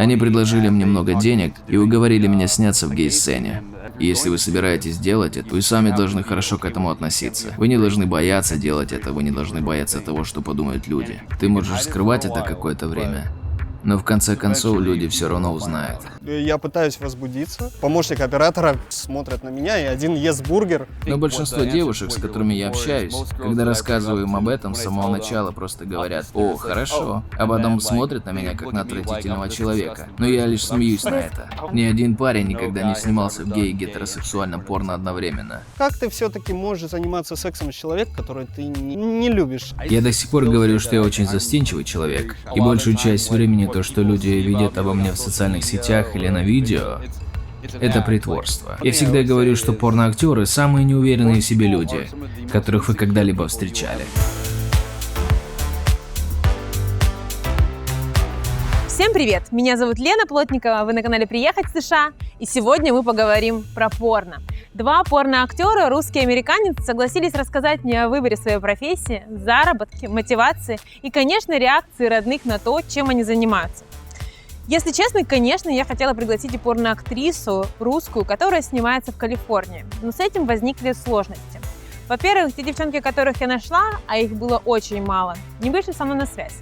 Они предложили мне много денег и уговорили меня сняться в гей-сцене. И если вы собираетесь делать это, вы сами должны хорошо к этому относиться. Вы не должны бояться делать это, вы не должны бояться того, что подумают люди. Ты можешь скрывать это какое-то время, но в конце концов люди все равно узнают. Я пытаюсь возбудиться. Помощник оператора смотрит на меня, и один ест бургер. Но большинство девушек, с которыми я общаюсь, когда рассказываю им об этом, с самого начала просто говорят: «О, хорошо», а потом смотрят на меня как на отвратительного человека. Но я лишь смеюсь на это. Ни один парень никогда не снимался в гей-гетеросексуальном порно одновременно. Как ты все-таки можешь заниматься сексом с человеком, который ты не любишь? Я до сих пор говорю, что я очень застенчивый человек, и большую часть времени то, что люди видят обо мне в социальных сетях или на видео, это притворство. Я всегда говорю, что порноактеры – самые неуверенные в себе люди, которых вы когда-либо встречали. Всем привет! Меня зовут Лена Плотникова, вы на канале «Приехать в США», и сегодня мы поговорим про порно. Два порноактера, русский и американец, согласились рассказать мне о выборе своей профессии, заработке, мотивации и, конечно, реакции родных на то, чем они занимаются. Если честно, конечно, я хотела пригласить и порноактрису русскую, которая снимается в Калифорнии, но с этим возникли сложности. Во-первых, те девчонки, которых я нашла, а их было очень мало, не вышли со мной на связь.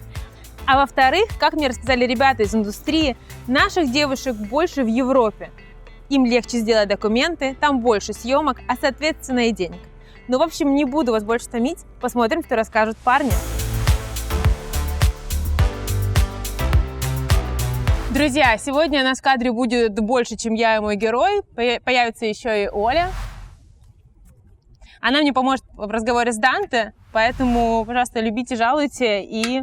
А во-вторых, как мне рассказали ребята из индустрии, наших девушек больше в Европе. Им легче сделать документы, там больше съемок, а соответственно и денег. Ну, в общем, не буду вас больше томить, посмотрим, что расскажут парни. Друзья, сегодня у нас в кадре будет больше, чем я и мой герой. Появится еще и Оля. Она мне поможет в разговоре с Данте, поэтому, пожалуйста, любите, жалуйте, и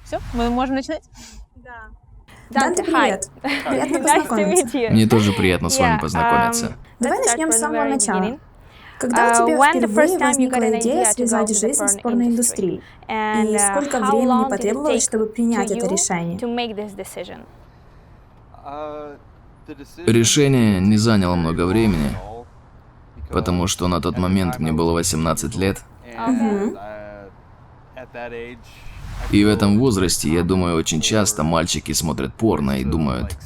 все, мы можем начинать. Да. Данте, привет. Приятно познакомиться. Мне тоже приятно с вами познакомиться. Давай начнем с самого начала. Когда у тебя впервые возникла идея связать жизнь с порноиндустрией? И сколько времени потребовалось, чтобы принять это решение? Решение не заняло много времени, потому что на тот момент мне было 18 лет. И в этом возрасте, я думаю, очень часто мальчики смотрят порно и думают: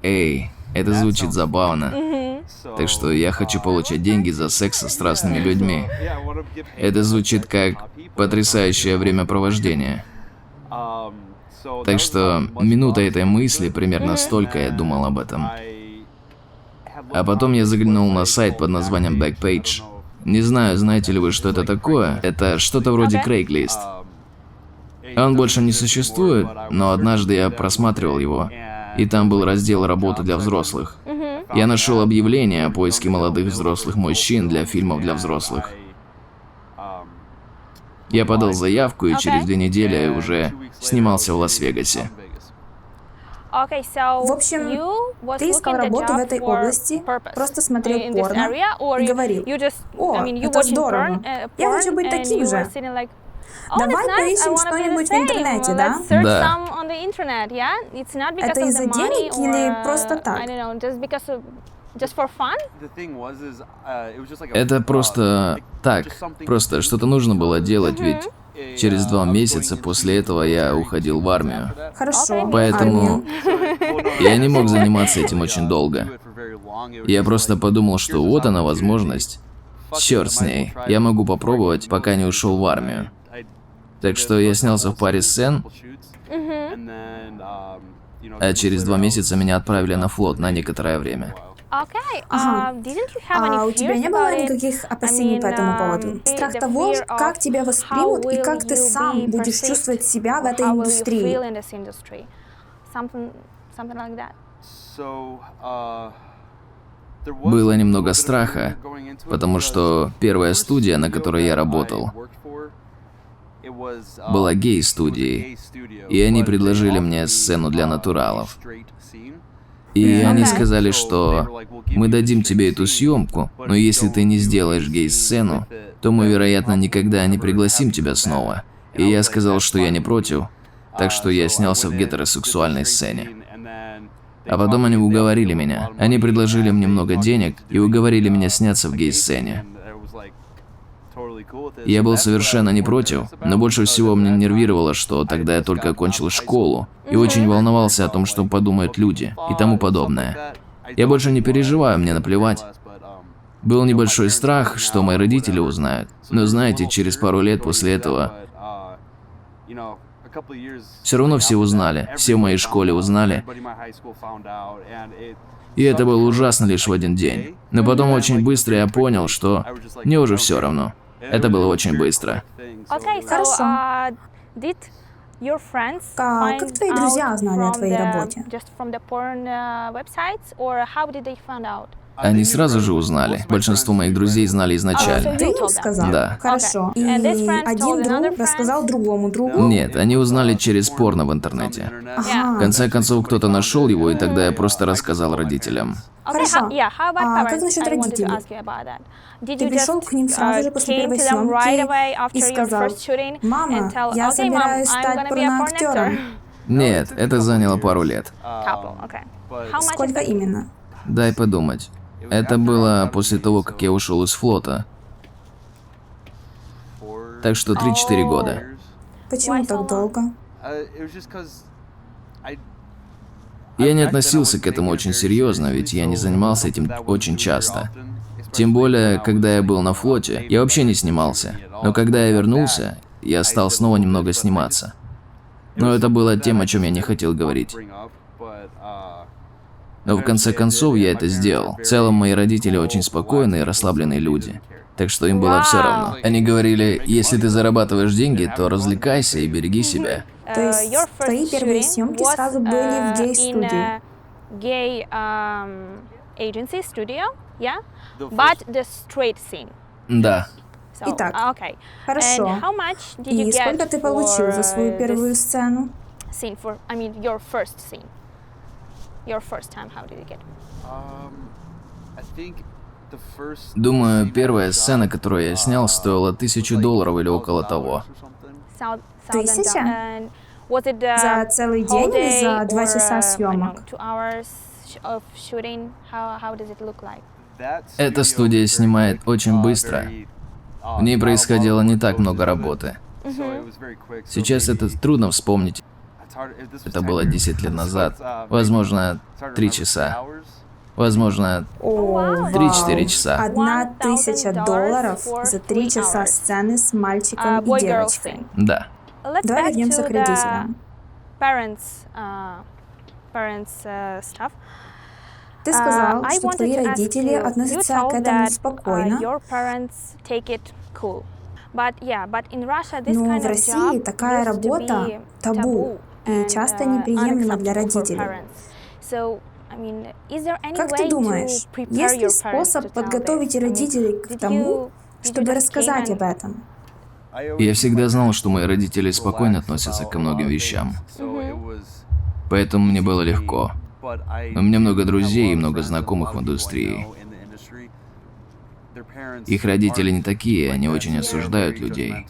«Эй, это звучит забавно. Так что я хочу получать деньги за секс со страстными людьми». Это звучит как потрясающее времяпровождение. Так что минута этой мысли, примерно столько я думал об этом. А потом я заглянул на сайт под названием Backpage. Не знаю, знаете ли вы, что это такое? Это что-то вроде Craigslist. Он больше не существует, но однажды я просматривал его, и там был раздел «Работа для взрослых». Я нашел объявление о поиске молодых взрослых мужчин для фильмов для взрослых. Я подал заявку, и через 2 недели уже снимался в Лас-Вегасе. В общем, ты искал работу в этой области, просто смотрел порно и говорил: «О, это здорово, я хочу быть таким же». Давай поищем что-нибудь в интернете, да? Да. Это из-за денег или просто так? Это просто так, просто что-то нужно было делать, ведь через 2 месяца после этого я уходил в армию. Хорошо. Поэтому я не мог заниматься этим очень долго. Я просто подумал, что вот она возможность. Черт с ней, я могу попробовать, пока не ушел в армию. Так что я снялся в паре сцен, а через 2 месяца меня отправили на флот на некоторое время. Ага. А у тебя не было никаких опасений по этому поводу? Страх того, как тебя воспримут и как ты сам будешь чувствовать себя в этой индустрии? Было немного страха, потому что первая студия, на которой я работал, была гей-студией, и они предложили мне сцену для натуралов. И они сказали, что мы дадим тебе эту съемку, но если ты не сделаешь гей-сцену, то мы, вероятно, никогда не пригласим тебя снова. И я сказал, что я не против, так что я снялся в гетеросексуальной сцене. А потом они уговорили меня. Они предложили мне много денег и уговорили меня сняться в гей-сцене. Я был совершенно не против, но больше всего мне нервировало, что тогда я только окончил школу и очень волновался о том, что подумают люди и тому подобное. Я больше не переживаю, мне наплевать. Был небольшой страх, что мои родители узнают, но знаете, через пару лет после этого все равно все узнали, все в моей школе узнали. И это было ужасно лишь в один день. Но потом очень быстро я понял, что мне уже все равно. Это было очень быстро. Хорошо. Как твои друзья узнали о твоей работе? Они сразу же узнали. Большинство моих друзей знали изначально. Ты им сказал? Да. Хорошо. И один друг рассказал другому другу? Нет, они узнали через порно в интернете. В конце концов, кто-то нашел его, и тогда я просто рассказал родителям. Хорошо. А как насчет родителей? Ты пришел к ним сразу же после первой съемки и сказал: «Мама, я собираюсь стать порноактером». Нет, это заняло пару лет. Сколько именно? Дай подумать. Это было после того, как я ушел из флота. Так что 3-4 года. Почему так долго? Я не относился к этому очень серьезно, ведь я не занимался этим очень часто. Тем более, когда я был на флоте, я вообще не снимался. Но когда я вернулся, я стал снова немного сниматься. Но это было тем, о чем я не хотел говорить. Но в конце концов я это сделал. В целом мои родители очень спокойные и расслабленные люди. Так что им было все равно. Они говорили: если ты зарабатываешь деньги, то развлекайся и береги себя. То есть твои первые съемки сразу были в гей-студии? Да. Итак, хорошо. И сколько ты получил за свою первую сцену? Думаю, первая сцена, которую я снял, стоила $1000 или около того. 1000? За целый день или за 2 часа съемок? Эта студия снимает очень быстро. В ней происходило не так много работы. Сейчас это трудно вспомнить. Это было 10 лет назад. Возможно, 3 часа. Возможно, 3-4 часа. $1000 за 3 часа сцены с мальчиком и девочкой. Да. Давай вернемся к родителям. Ты сказал, что твои родители относятся к этому спокойно. Но в России такая работа табу и часто неприемлема для родителей. Как ты думаешь, есть ли способ подготовить родителей к тому, чтобы рассказать об этом? Я всегда знал, что мои родители спокойно относятся ко многим вещам. Поэтому мне было легко. У меня много друзей и много знакомых в индустрии. Их родители не такие, они очень осуждают людей.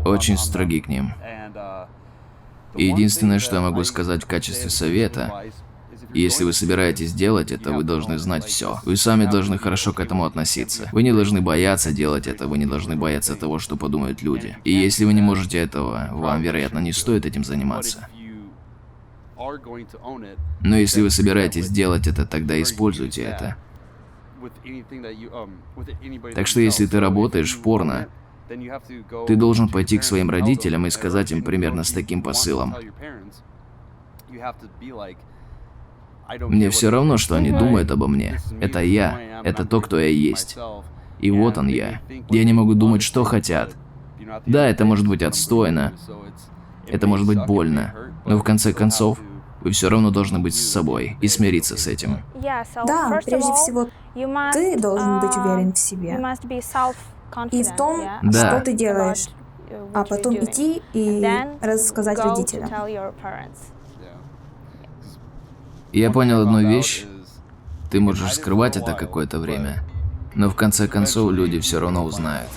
Очень строги к ним. И единственное, что я могу сказать в качестве совета, если вы собираетесь делать это, вы должны знать все. Вы сами должны хорошо к этому относиться. Вы не должны бояться делать это, вы не должны бояться того, что подумают люди. И если вы не можете этого, вам, вероятно, не стоит этим заниматься. Но если вы собираетесь делать это, тогда используйте это. Так что если ты работаешь в порно, ты должен пойти к своим родителям и сказать им примерно с таким посылом: мне все равно, что они думают обо мне. Это я. Это то, кто я есть. И вот он я. Я не могу думать, что хотят. Да, это может быть отстойно. Это может быть больно. Но в конце концов, вы все равно должны быть с собой и смириться с этим. Да, прежде всего, ты должен быть уверен в себе. И в том, что ты делаешь. А потом идти и рассказать родителям. Я понял одну вещь. Ты можешь скрывать это какое-то время, но в конце концов люди все равно узнают.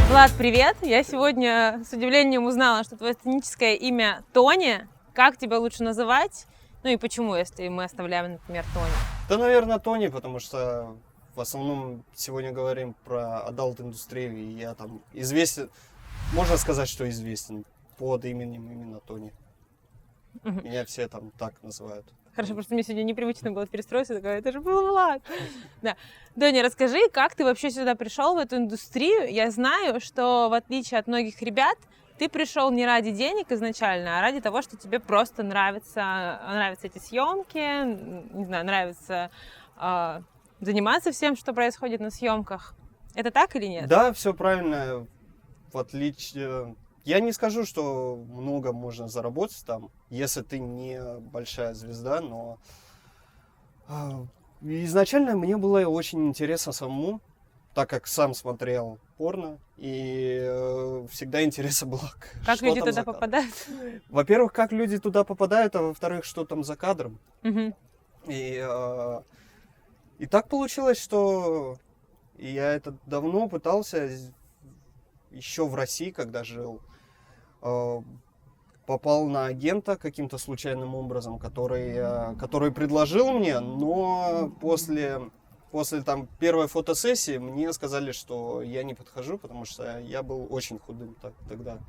Влад, привет! Я сегодня с удивлением узнала, что твое сценическое имя Тони. Как тебя лучше называть? Ну и почему, если мы оставляем, например, Тони? Да, наверное, Тони, потому что в основном сегодня говорим про адалт-индустрию, и я там известен, можно сказать, что известен под именем именно Тони. Меня все там так называют. Хорошо, просто мне сегодня непривычно было перестроиться, такая, это же был Влад. Да. Доня, расскажи, как ты вообще сюда пришел, в эту индустрию? Я знаю, что в отличие от многих ребят, ты пришел не ради денег изначально, а ради того, что тебе просто нравятся эти съемки, не знаю, нравится заниматься всем, что происходит на съемках. Это так или нет? Да, все правильно. В отличие... Я не скажу, что много можно заработать там, если ты не большая звезда, но изначально мне было очень интересно самому, так как сам смотрел порно, и всегда интересно было, как что люди там туда попадают. Во-первых, как люди туда попадают, а во-вторых, что там за кадром. И так получилось, что я это давно пытался, еще в России, когда жил, попал на агента каким-то случайным образом, который предложил мне, но после там первой фотосессии мне сказали, что я не подхожу, потому что я был очень худым тогда,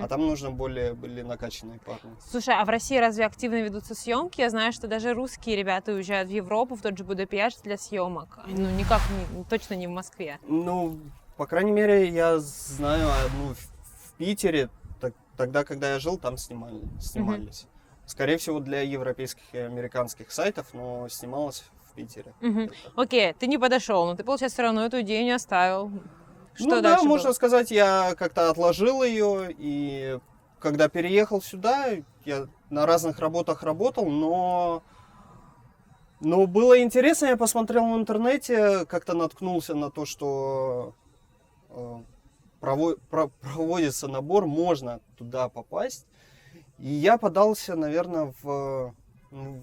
а там нужно были накачанные парни. Слушай, а в России разве активно ведутся съемки? Я знаю, что даже русские ребята уезжают в Европу, в тот же Будапешт для съемок. Ну, никак, точно не в Москве. Ну, по крайней мере, я знаю одну в Питере. Тогда, когда я жил, там снимались. Скорее всего, для европейских и американских сайтов, но снималось в Питере. Окей, ты не подошел, но ты, получается, все равно эту идею не оставил. Что ну дальше да, можно было? сказать, я как-то отложил ее, и когда переехал сюда, я на разных работах работал, но было интересно, я посмотрел в интернете, как-то наткнулся на то, что проводится набор, можно туда попасть. И я подался, наверное,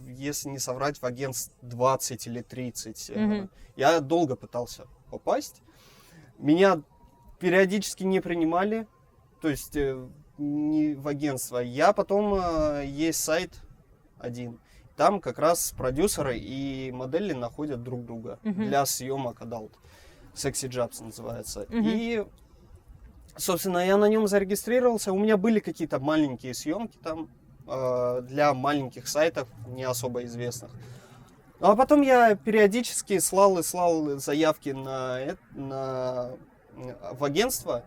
если не соврать, в агентств 20 или 30. Я долго пытался попасть. Меня периодически не принимали, то есть не в агентство. Я потом, есть сайт один, там как раз продюсеры и модели находят друг друга для съемок адалт. Sexy Jobs называется. И собственно, я на нем зарегистрировался. У меня были какие-то маленькие съемки там для маленьких сайтов, не особо известных. Ну, а потом я периодически слал заявки в агентство.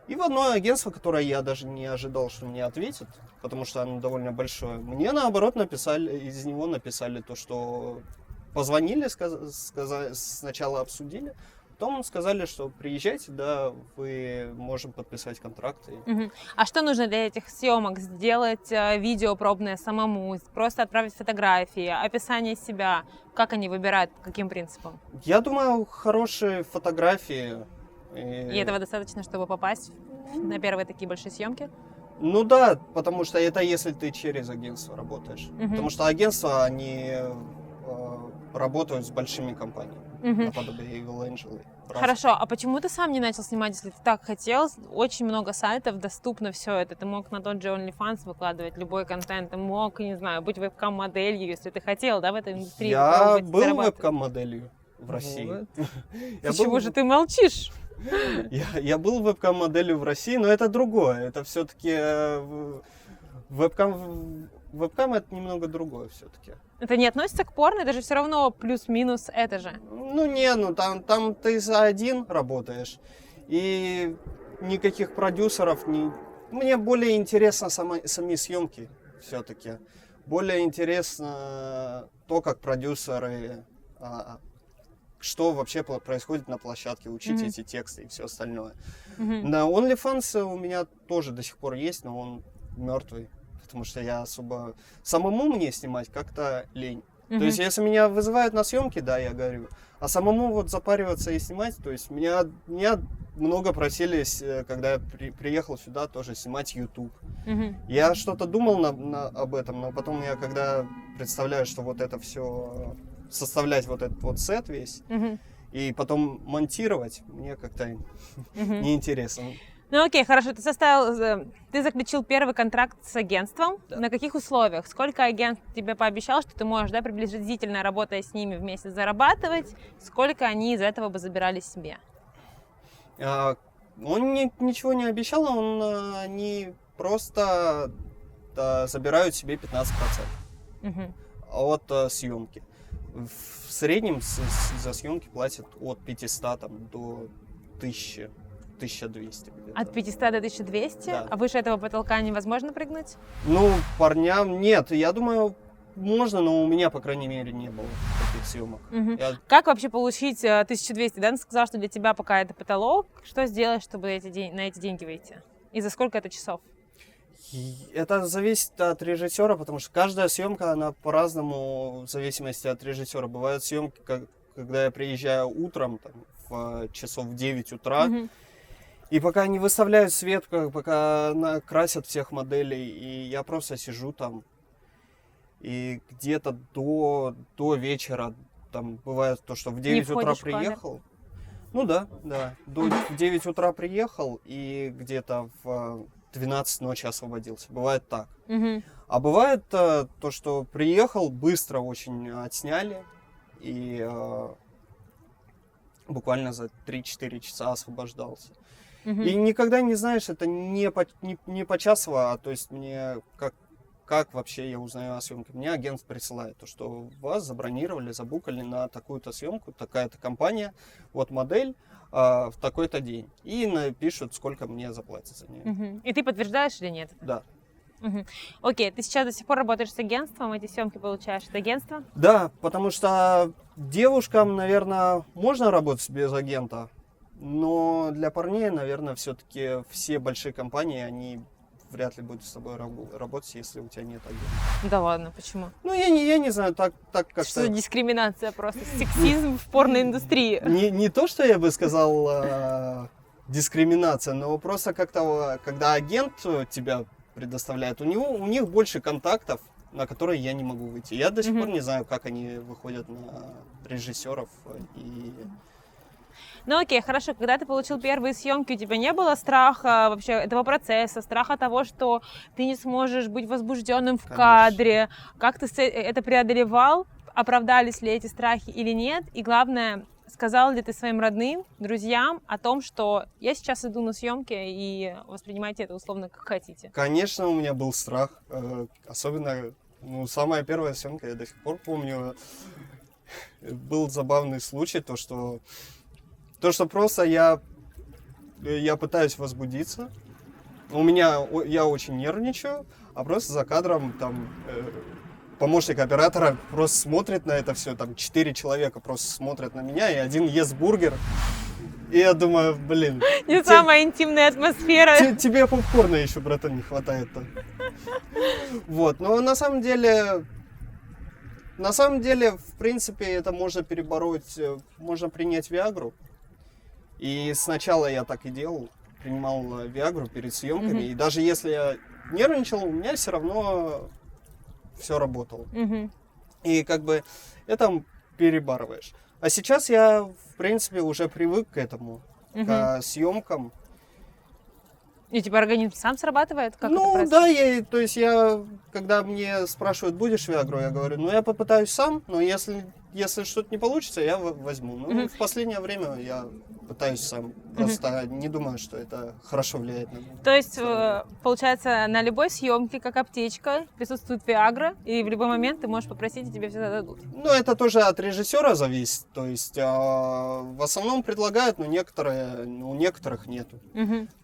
И в одно агентство, которое я даже не ожидал, что мне ответит, потому что оно довольно большое, мне наоборот из него написали то, что позвонили, сначала обсудили. Потом сказали, что приезжайте, да, вы можем подписать контракты. А что нужно для этих съемок? Сделать видео пробное самому, просто отправить фотографии, описание себя? Как они выбирают, по каким принципам? Я думаю, хорошие фотографии. И этого достаточно, чтобы попасть на первые такие большие съемки? Ну да, потому что это если ты через агентство работаешь. Потому что агентства, они работают с большими компаниями. Наподобие Evil Angel. Хорошо, а почему ты сам не начал снимать, если ты так хотел? Очень много сайтов, доступно все это. Ты мог на тот же OnlyFans выкладывать любой контент. Ты мог, не знаю, быть вебкам-моделью, если ты хотел, да, в этой индустрии. Я был вебкам-моделью в России. Почему же ты молчишь? Я был вебкам-моделью в России, но это другое. Это все-таки вебкам это немного другое все-таки. Это не относится к порно, это же все равно плюс-минус это же. Там ты за один работаешь, и никаких продюсеров, мне более интересно сами съемки все-таки. Более интересно то, как продюсеры, что вообще происходит на площадке, учить эти тексты и все остальное. На OnlyFans у меня тоже до сих пор есть, но он мертвый. Потому что я особо... Самому мне снимать как-то лень. То есть, если меня вызывают на съемки, да, я говорю. А самому вот запариваться и снимать, то есть, меня много просили, когда я приехал сюда, тоже снимать YouTube. Я что-то думал об этом, но потом я, когда представляю, что вот это все... Составлять вот этот вот сет весь, и потом монтировать, мне как-то неинтересно. Ну окей, хорошо, ты заключил первый контракт с агентством. Да. На каких условиях? Сколько агент тебе пообещал, что ты можешь, да, приблизительно работая с ними в месяц зарабатывать? Сколько они из этого бы забирали себе? Он мне ничего не обещал, они просто забирают себе 15% от съемки. В среднем за съемки платят от 500 до 1000, 1200 где-то. От 500 до 1200? Да. А выше этого потолка невозможно прыгнуть? Ну, парням нет. Я думаю, можно, но у меня, по крайней мере, не было таких съемок. Как вообще получить 1200? Да, ты сказал, что для тебя пока это потолок. Что сделать, чтобы на эти деньги выйти? И за сколько это часов? Это зависит от режиссера, потому что каждая съемка, она по-разному, в зависимости от режиссера. Бывают съемки, когда я приезжаю утром, там, в часов 9 утра, и пока они выставляют свет, пока красят всех моделей, и я просто сижу там, и где-то до вечера, там бывает то, что в 9 утра приехал. Ну да, в 9 утра приехал, и где-то в 12 ночи освободился. Бывает так. А бывает то, что приехал, быстро очень отсняли, и буквально за 3-4 часа освобождался. И никогда не знаешь, это не почасово, то есть мне как вообще я узнаю о съемке? Мне агент присылает то, что вас забронировали, забукали на такую-то съемку, такая-то компания, вот модель в такой-то день. И напишут, сколько мне заплатят за нее. И ты подтверждаешь или нет? Да. Окей, ты сейчас до сих пор работаешь с агентством, эти съемки получаешь от агентства? Да, потому что девушкам, наверное, можно работать без агента, но для парней, наверное, все-таки все большие компании, они вряд ли будут с тобой работать, если у тебя нет агента. Да ладно, почему? Ну, я не знаю, так как-то... Что за дискриминация просто? Сексизм в порноиндустрии. Не то, что я бы сказал дискриминация, но просто как-то, когда агент тебя предоставляет, у них больше контактов, на которые я не могу выйти. Я до сих пор не знаю, как они выходят на режиссеров и... Ну окей, хорошо, когда ты получил первые съемки, у тебя не было страха вообще этого процесса, страха того, что ты не сможешь быть возбужденным в кадре? Как ты это преодолевал? Оправдались ли эти страхи или нет? И главное, сказал ли ты своим родным, друзьям о том, что я сейчас иду на съемки и воспринимайте это условно как хотите? Конечно, у меня был страх, особенно, самая первая съемка, я до сих пор помню, был забавный случай, то, что просто я пытаюсь возбудиться. Я очень нервничаю, а просто за кадром там помощник оператора просто смотрит на это все. Там 4 человека просто смотрят на меня, и один ест бургер. И я думаю, блин. Не самая интимная атмосфера. Тебе попкорна еще, братан, не хватает-то. Вот, но на самом деле, в принципе, это можно перебороть, можно принять Виагру. И сначала я так и делал, принимал Виагру перед съемками, и даже если я нервничал, у меня все равно все работало. И как бы это перебарываешь. А сейчас я, в принципе, уже привык к этому, к съемкам. И типа организм сам срабатывает? Как да, когда мне спрашивают, будешь Виагру, я говорю, я попытаюсь сам, но если что-то не получится, я возьму. В последнее время я пытаюсь сам. Просто не думаю, что это хорошо влияет на меня. То есть, получается, на любой съемке, как аптечка, присутствует Виагра, и в любой момент ты можешь попросить, и тебе всегда дадут? Это тоже от режиссера зависит. То есть, в основном предлагают, но у некоторых нету.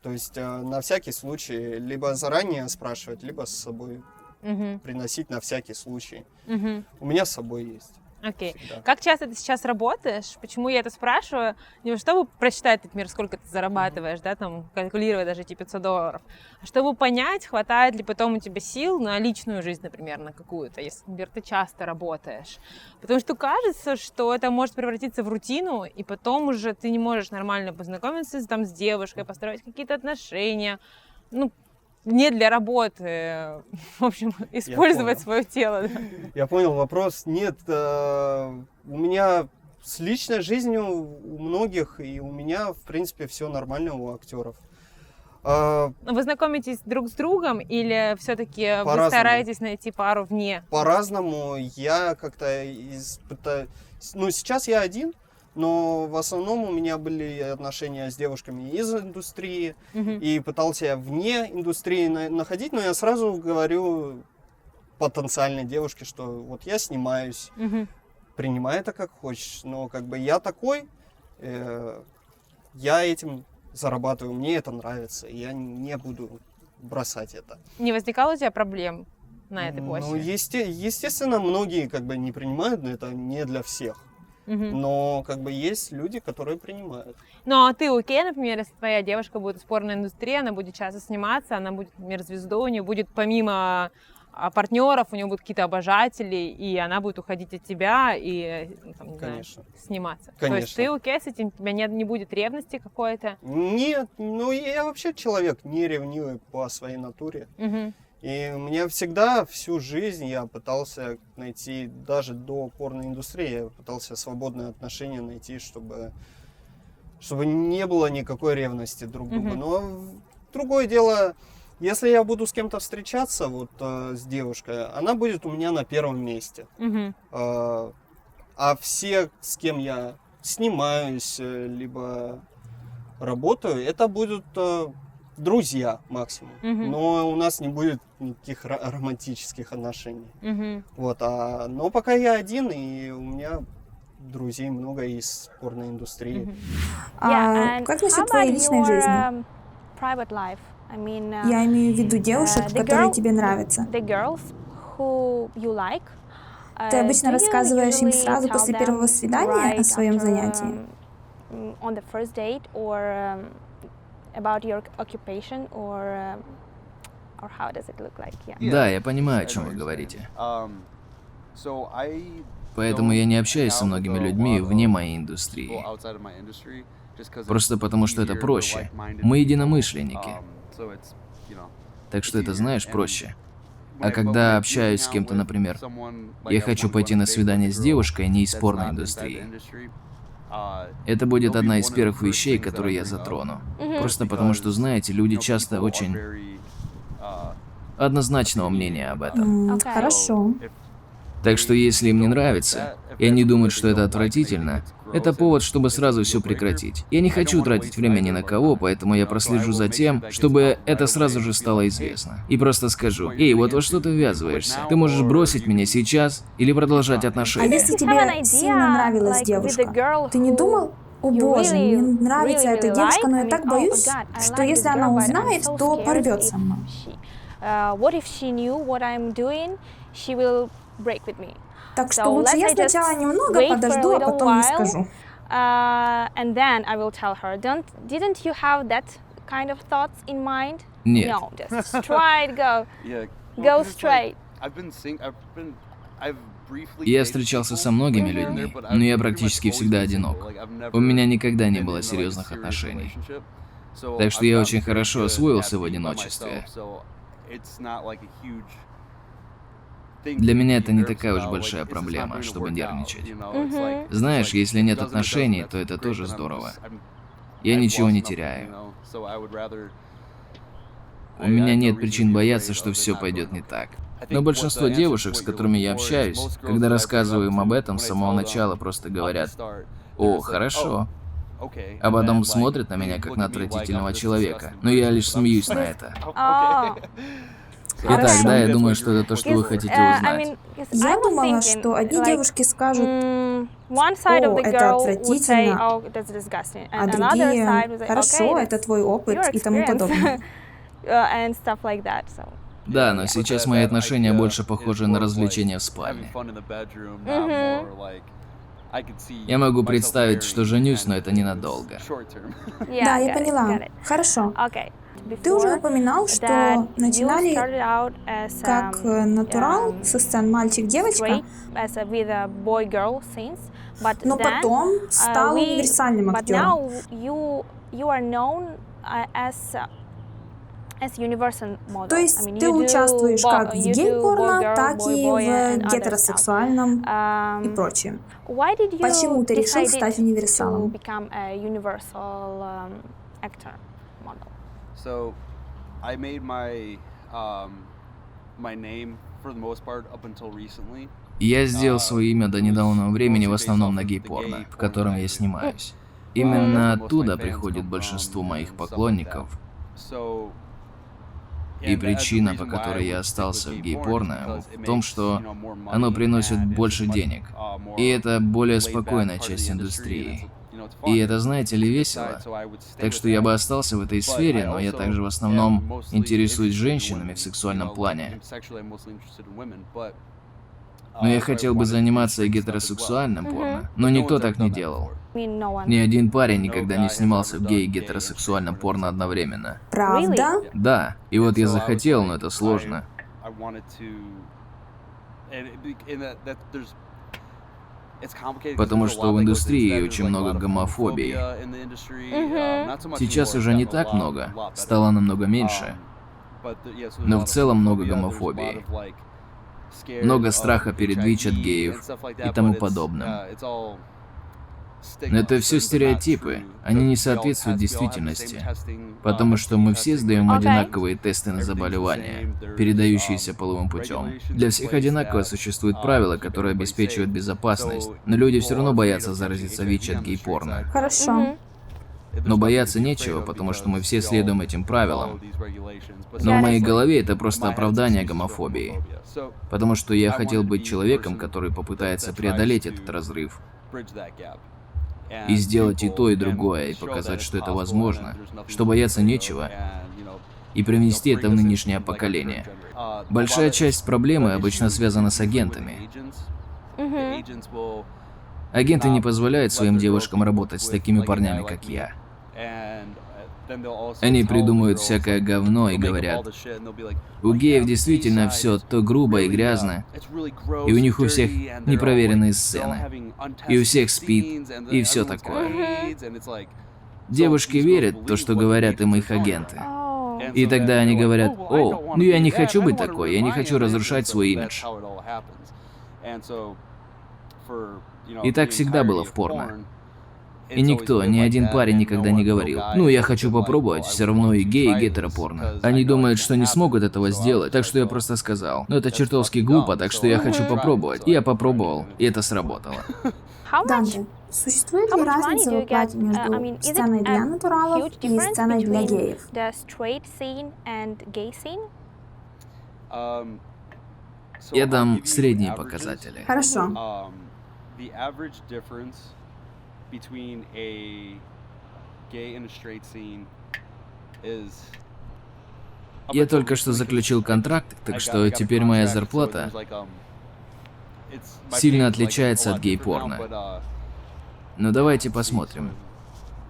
То есть, на всякий случай, либо заранее спрашивать, либо с собой приносить на всякий случай. У меня с собой есть. Окей. Как часто ты сейчас работаешь? Почему я это спрашиваю? Не чтобы просчитать, например, сколько ты зарабатываешь, да, там, калькулировать даже эти $500, а чтобы понять, хватает ли потом у тебя сил на личную жизнь, например, на какую-то, если, например, ты часто работаешь. Потому что кажется, что это может превратиться в рутину, и потом уже ты не можешь нормально познакомиться с девушкой, построить какие-то отношения, не для работы, в общем, использовать свое тело. Да. Я понял вопрос. Нет, у меня с личной жизнью у многих, и у меня, в принципе, все нормально у актеров. Вы знакомитесь друг с другом или все-таки вы По-разному. стараетесь найти пару вне? По-разному. Я как-то испытаю... Ну, сейчас я один, но в основном у меня были отношения с девушками из индустрии. И пытался я вне индустрии находить, но я сразу говорю потенциальной девушке, что вот я снимаюсь, принимай это как хочешь, но как бы я такой, я этим зарабатываю, мне это нравится, и я не буду бросать это. Не возникало у тебя проблем на этой почве? Ну, естественно, многие как бы не принимают, но это не для всех. Но как бы есть люди, которые принимают. Ну, а ты окей, например, если твоя девушка будет в порноиндустрии, она будет часто сниматься, она будет, например, звездой, у нее будет помимо партнеров, у нее будут какие-то обожатели, и она будет уходить от тебя и там, не знаю, сниматься. Конечно. То есть ты окей с этим, у тебя не будет ревности какой-то? Нет, ну я вообще человек не ревнивый по своей натуре. И мне всегда, всю жизнь я пытался найти, даже до порноиндустрии, я пытался свободные отношения найти, чтобы не было никакой ревности друг к другу. Но другое дело, если я буду с кем-то встречаться, вот с девушкой, она будет у меня на первом месте. А все, с кем я снимаюсь, либо работаю, это будут друзья максимум. Но у нас не будет никаких романтических отношений. Вот, но пока я один, и у меня друзей много из порноиндустрии. Как насчет твоей личной жизни? Я имею в виду девушек, которые тебе нравятся. Ты обычно рассказываешь им сразу после первого свидания о своем занятии? About your occupation or how does it look like? Да, я понимаю, о чем вы говорите. Поэтому я не общаюсь со многими людьми вне моей индустрии. Просто потому, что это проще. Мы единомышленники. Так что это, знаешь, проще. А когда общаюсь с кем-то, например, я хочу пойти на свидание с девушкой не из порноиндустрии, это будет одна из первых вещей, которые я затрону. Просто потому, что, знаете, люди часто очень однозначного мнения об этом. Хорошо. Так что если им не нравится, и они думают, что это отвратительно, это повод, чтобы сразу все прекратить. Я не хочу тратить время ни на кого, поэтому я прослежу за тем, чтобы это сразу же стало известно. И просто скажу: «Эй, вот во что ты ввязываешься? Ты можешь бросить меня сейчас или продолжать А отношения». если тебе сильно нравилась девушка, ты не думал: «О боже, мне нравится эта девушка, но я так боюсь, что если она узнает, то порвет со мной». Так что лучше я сначала немного подожду, а потом не скажу. And then I will tell her, didn't you have that kind of thoughts in mind? Нет. No, just try to go straight. Я встречался со многими людьми, но я практически всегда одинок. У меня никогда не было серьезных отношений. Так что я очень хорошо освоился в одиночестве. Для меня это не такая уж большая проблема, чтобы нервничать. Знаешь, если нет отношений, то это тоже здорово. Я ничего не теряю. У меня нет причин бояться, что все пойдет не так. Но большинство девушек, с которыми я общаюсь, когда рассказываю им об этом, с самого начала просто говорят: «О, хорошо». А потом смотрят на меня как на отвратительного человека. Но я лишь смеюсь на это. Итак, да, я думаю, что это то, что вы хотите узнать. Я думала, что одни девушки скажут: «О, это отвратительно», а другие: «Хорошо, это твой опыт» и тому подобное. Да, но сейчас мои отношения больше похожи на развлечения в спальне. Я могу представить, что женюсь, но это ненадолго. Да, я поняла. Хорошо. Ты уже упоминал, что начинали как натурал со сцен мальчик-девочка, но потом стал универсальным актером. То есть ты участвуешь как в гей-порно, так и в гетеросексуальном и прочем. Почему ты решил стать универсалом? So, I made my name for the most part up until recently. Я сделал свое имя до недавнего времени в основном на гей-порно, в котором я снимаюсь. Именно оттуда приходит большинство моих поклонников. И причина, по которой я остался в гей-порно, в том, что оно приносит больше денег. И это более спокойная часть индустрии. И это, знаете ли, весело. Так что я бы остался в этой сфере, но я также в основном интересуюсь женщинами в сексуальном плане. Но я хотел бы заниматься гетеросексуальным порно, но никто так не делал. Ни один парень никогда не снимался в гей-гетеросексуальном порно одновременно. Правда? Да, и вот я захотел, но это сложно. Потому что в индустрии очень много гомофобии. Сейчас уже не так много, стало намного меньше. Но в целом много гомофобии. Много страха перед ВИЧ от геев и тому подобным. Но это все стереотипы, они не соответствуют действительности. Потому что мы все сдаем одинаковые тесты на заболевания, передающиеся половым путем. Для всех одинаково существуют правила, которые обеспечивают безопасность, но люди все равно боятся заразиться ВИЧ от гей-порно. Хорошо. Но бояться нечего, потому что мы все следуем этим правилам. Но в моей голове это просто оправдание гомофобии. Потому что я хотел быть человеком, который попытается преодолеть этот разрыв. И сделать и то, и другое, и показать, что это возможно, что бояться нечего, и привнести это в нынешнее поколение. Большая часть проблемы обычно связана с агентами. Агенты не позволяют своим девушкам работать с такими парнями, как я. Они придумывают всякое говно и говорят, у геев действительно все то грубо и грязно, и у них у всех непроверенные сцены, и у всех спид, и все такое. Девушки верят в то, что говорят им их агенты. И тогда они говорят, о, ну я не хочу быть такой, я не хочу разрушать свой имидж. И так всегда было в порно. И никто, ни один парень никогда не говорил, ну я хочу попробовать, все равно и гей, и гетеропорно. Они думают, что не смогут этого сделать, так что я просто сказал, ну это чертовски глупо, так что я хочу попробовать. И я попробовал, и это сработало. Данте, существует ли разница в оплате между сценой для натуралов и сценой для геев? Я дам средние показатели. Хорошо. Between a gay and a straight scene is... Я только что заключил контракт, так что теперь моя зарплата сильно отличается от гей-порно. Но давайте посмотрим.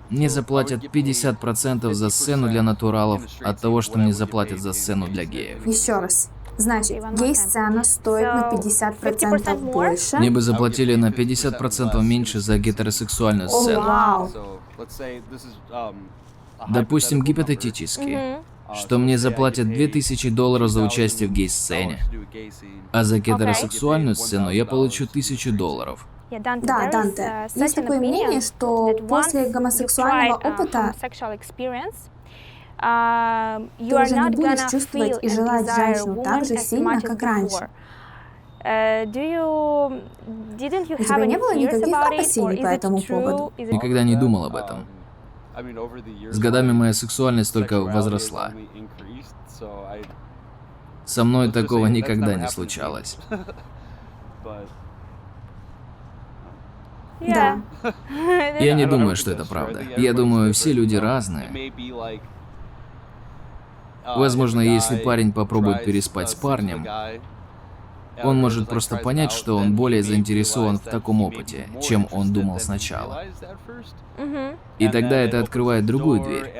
Мне заплатят 50% за сцену для натуралов от того, что мне заплатят за сцену для геев. Еще раз. Значит, гей-сцена стоит на 50% больше. Мне бы заплатили на 50% меньше за гетеросексуальную сцену. Вау. Допустим, гипотетически, что мне заплатят $2000 за участие в гей-сцене, а за гетеросексуальную сцену я получу $1000. Да, Данте, есть такое мнение, что после гомосексуального опыта ты уже не будешь чувствовать и желать женщину так же сильно, как раньше. У тебя не было никаких опасений по этому поводу? Никогда не думал об этом. С годами моя сексуальность только возросла. Со мной такого никогда не случалось. Да. Я не думаю, что это правда. Я думаю, все люди разные. Возможно, если парень попробует переспать с парнем, он может просто понять, что он более заинтересован в таком опыте, чем он думал сначала. И тогда это открывает другую дверь.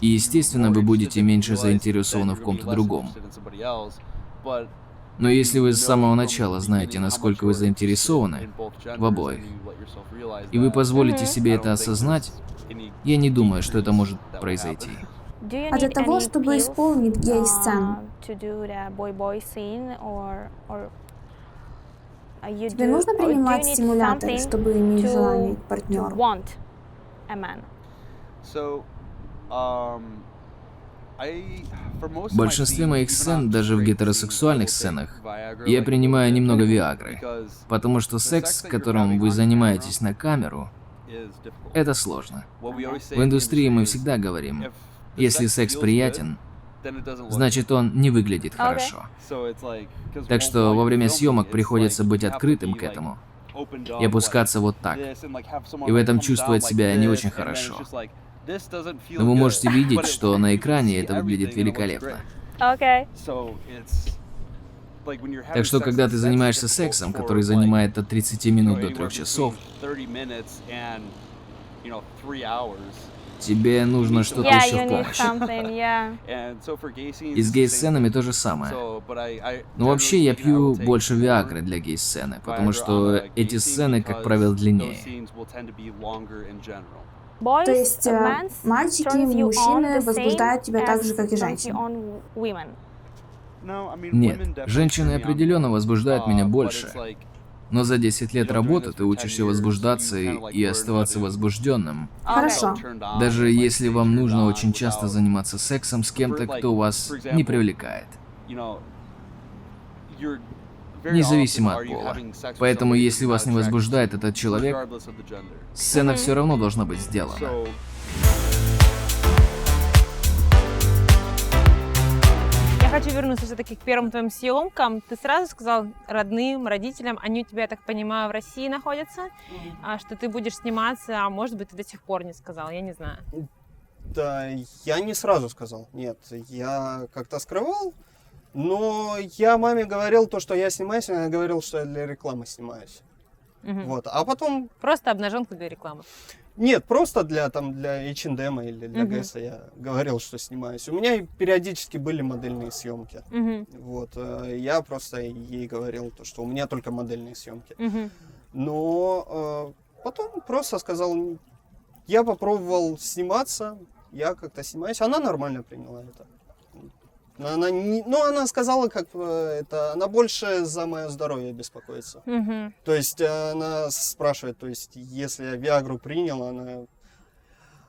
И, естественно, вы будете меньше заинтересованы в ком-то другом. Но если вы с самого начала знаете, насколько вы заинтересованы в обоих, и вы позволите себе это осознать, я не думаю, что это может произойти. А для того, чтобы исполнить гей-сцену, тебе нужно принимать стимуляторы, чтобы иметь желание к партнеру? В большинстве моих сцен, даже в гетеросексуальных сценах, я принимаю немного Виагры, потому что секс, которым вы занимаетесь на камеру, это сложно. В индустрии мы всегда говорим, если секс приятен, значит он не выглядит хорошо. Так что во время съемок приходится быть открытым к этому и опускаться вот так. И в этом чувствовать себя не очень хорошо. Но вы можете видеть, что на экране это выглядит великолепно. Так что, когда ты занимаешься сексом, который занимает от 30 минут до 3 часов, тебе нужно что-то еще в помощь. И с гей-сценами то же самое. Но вообще я пью больше Виагры для гей-сцены, потому что эти сцены, как правило, длиннее. То есть мальчики, мужчины возбуждают тебя так же, как и женщины? Нет, женщины определенно возбуждают меня больше. Но за 10 лет работы ты учишься возбуждаться и оставаться возбужденным. Хорошо. Даже если вам нужно очень часто заниматься сексом с кем-то, кто вас не привлекает. Независимо от пола. Поэтому, если вас не возбуждает этот человек, сцена все равно должна быть сделана. Я хочу вернуться все-таки к первым твоим съемкам. Ты сразу сказал родным, родителям, они у тебя, я так понимаю, в России находятся, что ты будешь сниматься, а может быть, ты до сих пор не сказал, я не знаю. Да, я не сразу сказал, нет, я как-то скрывал, но я маме говорил то, что я снимаюсь, она говорила, что я для рекламы снимаюсь. Вот, а потом... Просто обнаженку для рекламы? Нет, просто для H&M или для ГЭСа я говорил, что снимаюсь. У меня периодически были модельные съемки. Вот, я просто ей говорил, то, что у меня только модельные съемки. Но потом просто сказал, я попробовал сниматься, я как-то снимаюсь. Она нормально приняла это. Она сказала, как это, она больше за мое здоровье беспокоится. То есть она спрашивает, то есть если я Виагру принял,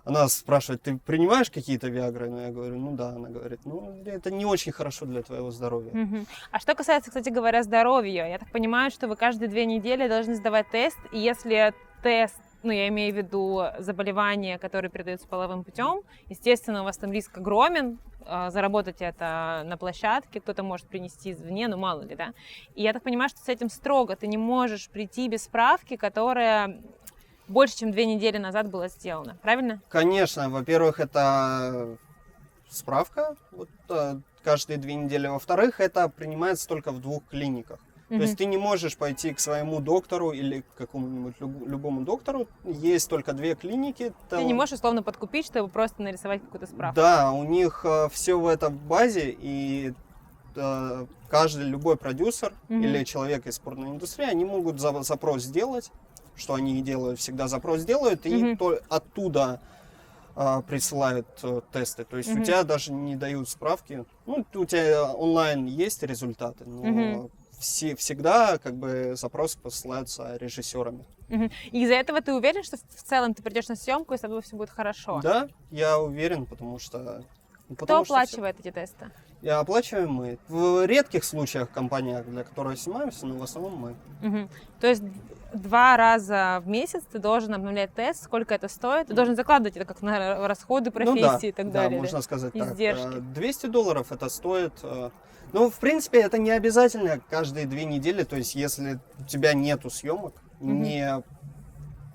она спрашивает, ты принимаешь какие-то Виагры? Ну, я говорю, ну да. Она говорит, ну это не очень хорошо для твоего здоровья. А что касается, кстати говоря, здоровья, я так понимаю, что вы каждые 2 недели должны сдавать тест, и если тест, ну, я имею в виду заболевания, которые передаются половым путем, естественно, у вас там риск огромен, заработать это на площадке, кто-то может принести извне, ну, мало ли, да. И я так понимаю, что с этим строго, ты не можешь прийти без справки, которая больше, чем 2 недели назад была сделана, правильно? Конечно, во-первых, это справка, вот, каждые 2 недели, во-вторых, это принимается только в 2 клиниках. То есть ты не можешь пойти к своему доктору или к какому-нибудь любому доктору. Есть только 2 клиники. Ты не можешь условно подкупить, чтобы просто нарисовать какую-то справку. Да, у них все в этом базе, и каждый, любой продюсер или человек из порной индустрии, они могут запрос сделать, что они и делают, всегда запрос делают, и оттуда присылают тесты. То есть у тебя даже не дают справки. Ну, у тебя онлайн есть результаты, но... Всегда как бы запросы посылаются режиссерами. И из-за этого ты уверен, что в целом ты придешь на съемку и с тобой все будет хорошо? Да, я уверен, потому что... Кто оплачивает эти тесты? Оплачиваем мы. В редких случаях компания, для которой снимаемся, но в основном мы. То есть 2 раза в месяц ты должен обновлять тест, сколько это стоит? Ты должен закладывать это как на расходы профессии и так далее. Да, можно сказать издержки. так. $200 это стоит... Ну, в принципе, это не обязательно каждые 2 недели, то есть если у тебя нету съемок,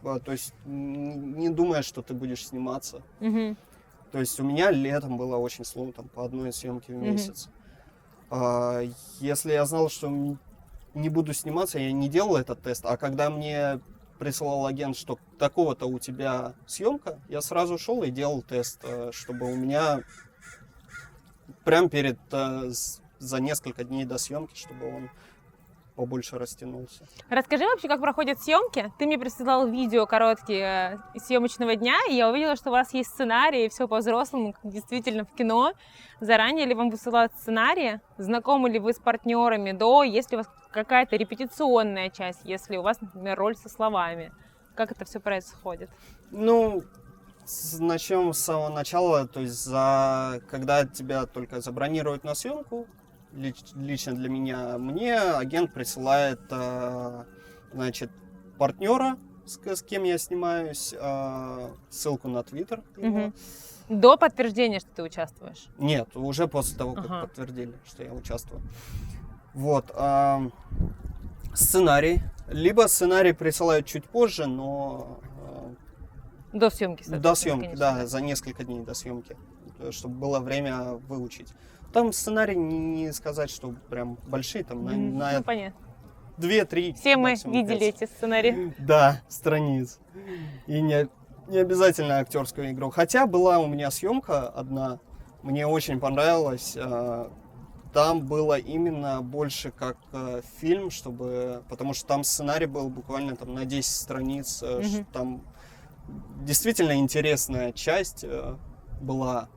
то есть не думая, что ты будешь сниматься. То есть у меня летом было очень сложно, там, по 1 съемке в месяц. Если я знал, что не буду сниматься, я не делал этот тест, а когда мне присылал агент, что такого-то у тебя съемка, я сразу шел и делал тест, чтобы у меня прям перед... за несколько дней до съемки, чтобы он побольше растянулся. Расскажи вообще, как проходят съемки. Ты мне присылал видео короткие из съемочного дня, и я увидела, что у вас есть сценарий, и все по-взрослому, как действительно в кино. Заранее ли вам высылают сценарии? Знакомы ли вы с партнерами до? Есть ли у вас какая-то репетиционная часть, если у вас, например, роль со словами? Как это все происходит? Ну, начнем с самого начала, то есть когда тебя только забронируют на съемку, лично для меня, мне агент присылает, значит, партнера, с кем я снимаюсь, ссылку на Twitter. До подтверждения, что ты участвуешь? Нет, уже после того, как подтвердили, что я участвую. Вот. Сценарий. Либо сценарий присылают чуть позже, но... До съемки. До съемки, да, за несколько дней до съемки, чтобы было время выучить. Там сценарий не сказать, что прям большие, там на понятно. 2-3. Все мы видели эти сценарии. Да, страниц. И не обязательно актерскую игру. Хотя была у меня съемка одна, мне очень понравилось. Там было именно больше как фильм, потому что там сценарий был буквально там на 10 страниц. Там действительно интересная часть была.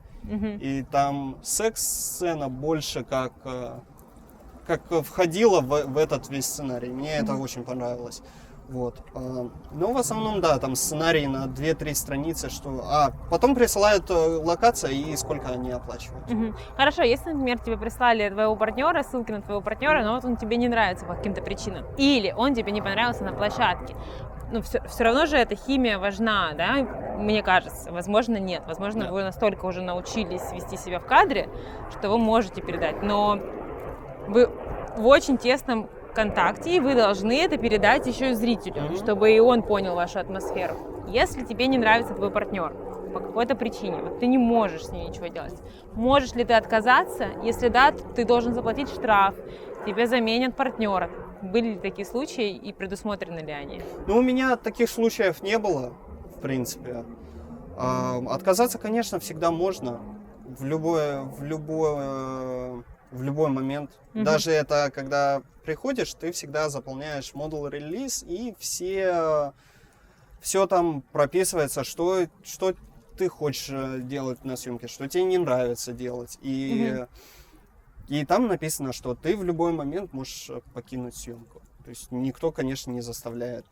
И там секс-сцена больше как входила в этот весь сценарий. Мне это очень понравилось. Вот. Но в основном, да, там сценарий на 2-3 страницы, потом присылают локация и сколько они оплачивают. Хорошо, если, например, тебе прислали твоего партнера, ссылки на твоего партнера, но вот он тебе не нравится по каким-то причинам, или он тебе не понравился на площадке, все равно же эта химия важна, да, мне кажется. Возможно, нет. Возможно, вы настолько уже научились вести себя в кадре, что вы можете передать, но вы в очень тесном контакте, и вы должны это передать еще и зрителю, чтобы и он понял вашу атмосферу. Если тебе не нравится твой партнер по какой-то причине, вот ты не можешь с ним ничего делать, можешь ли ты отказаться? Если да, то ты должен заплатить штраф, тебе заменят партнера. Были ли такие случаи и предусмотрены ли они? У меня таких случаев не было, в принципе. Отказаться, конечно, всегда можно в любой момент. Даже это, когда приходишь, ты всегда заполняешь модуль релиз, и все там прописывается, что ты хочешь делать на съемке, что тебе не нравится делать. И там написано, что ты в любой момент можешь покинуть съемку. То есть никто, конечно, не заставляет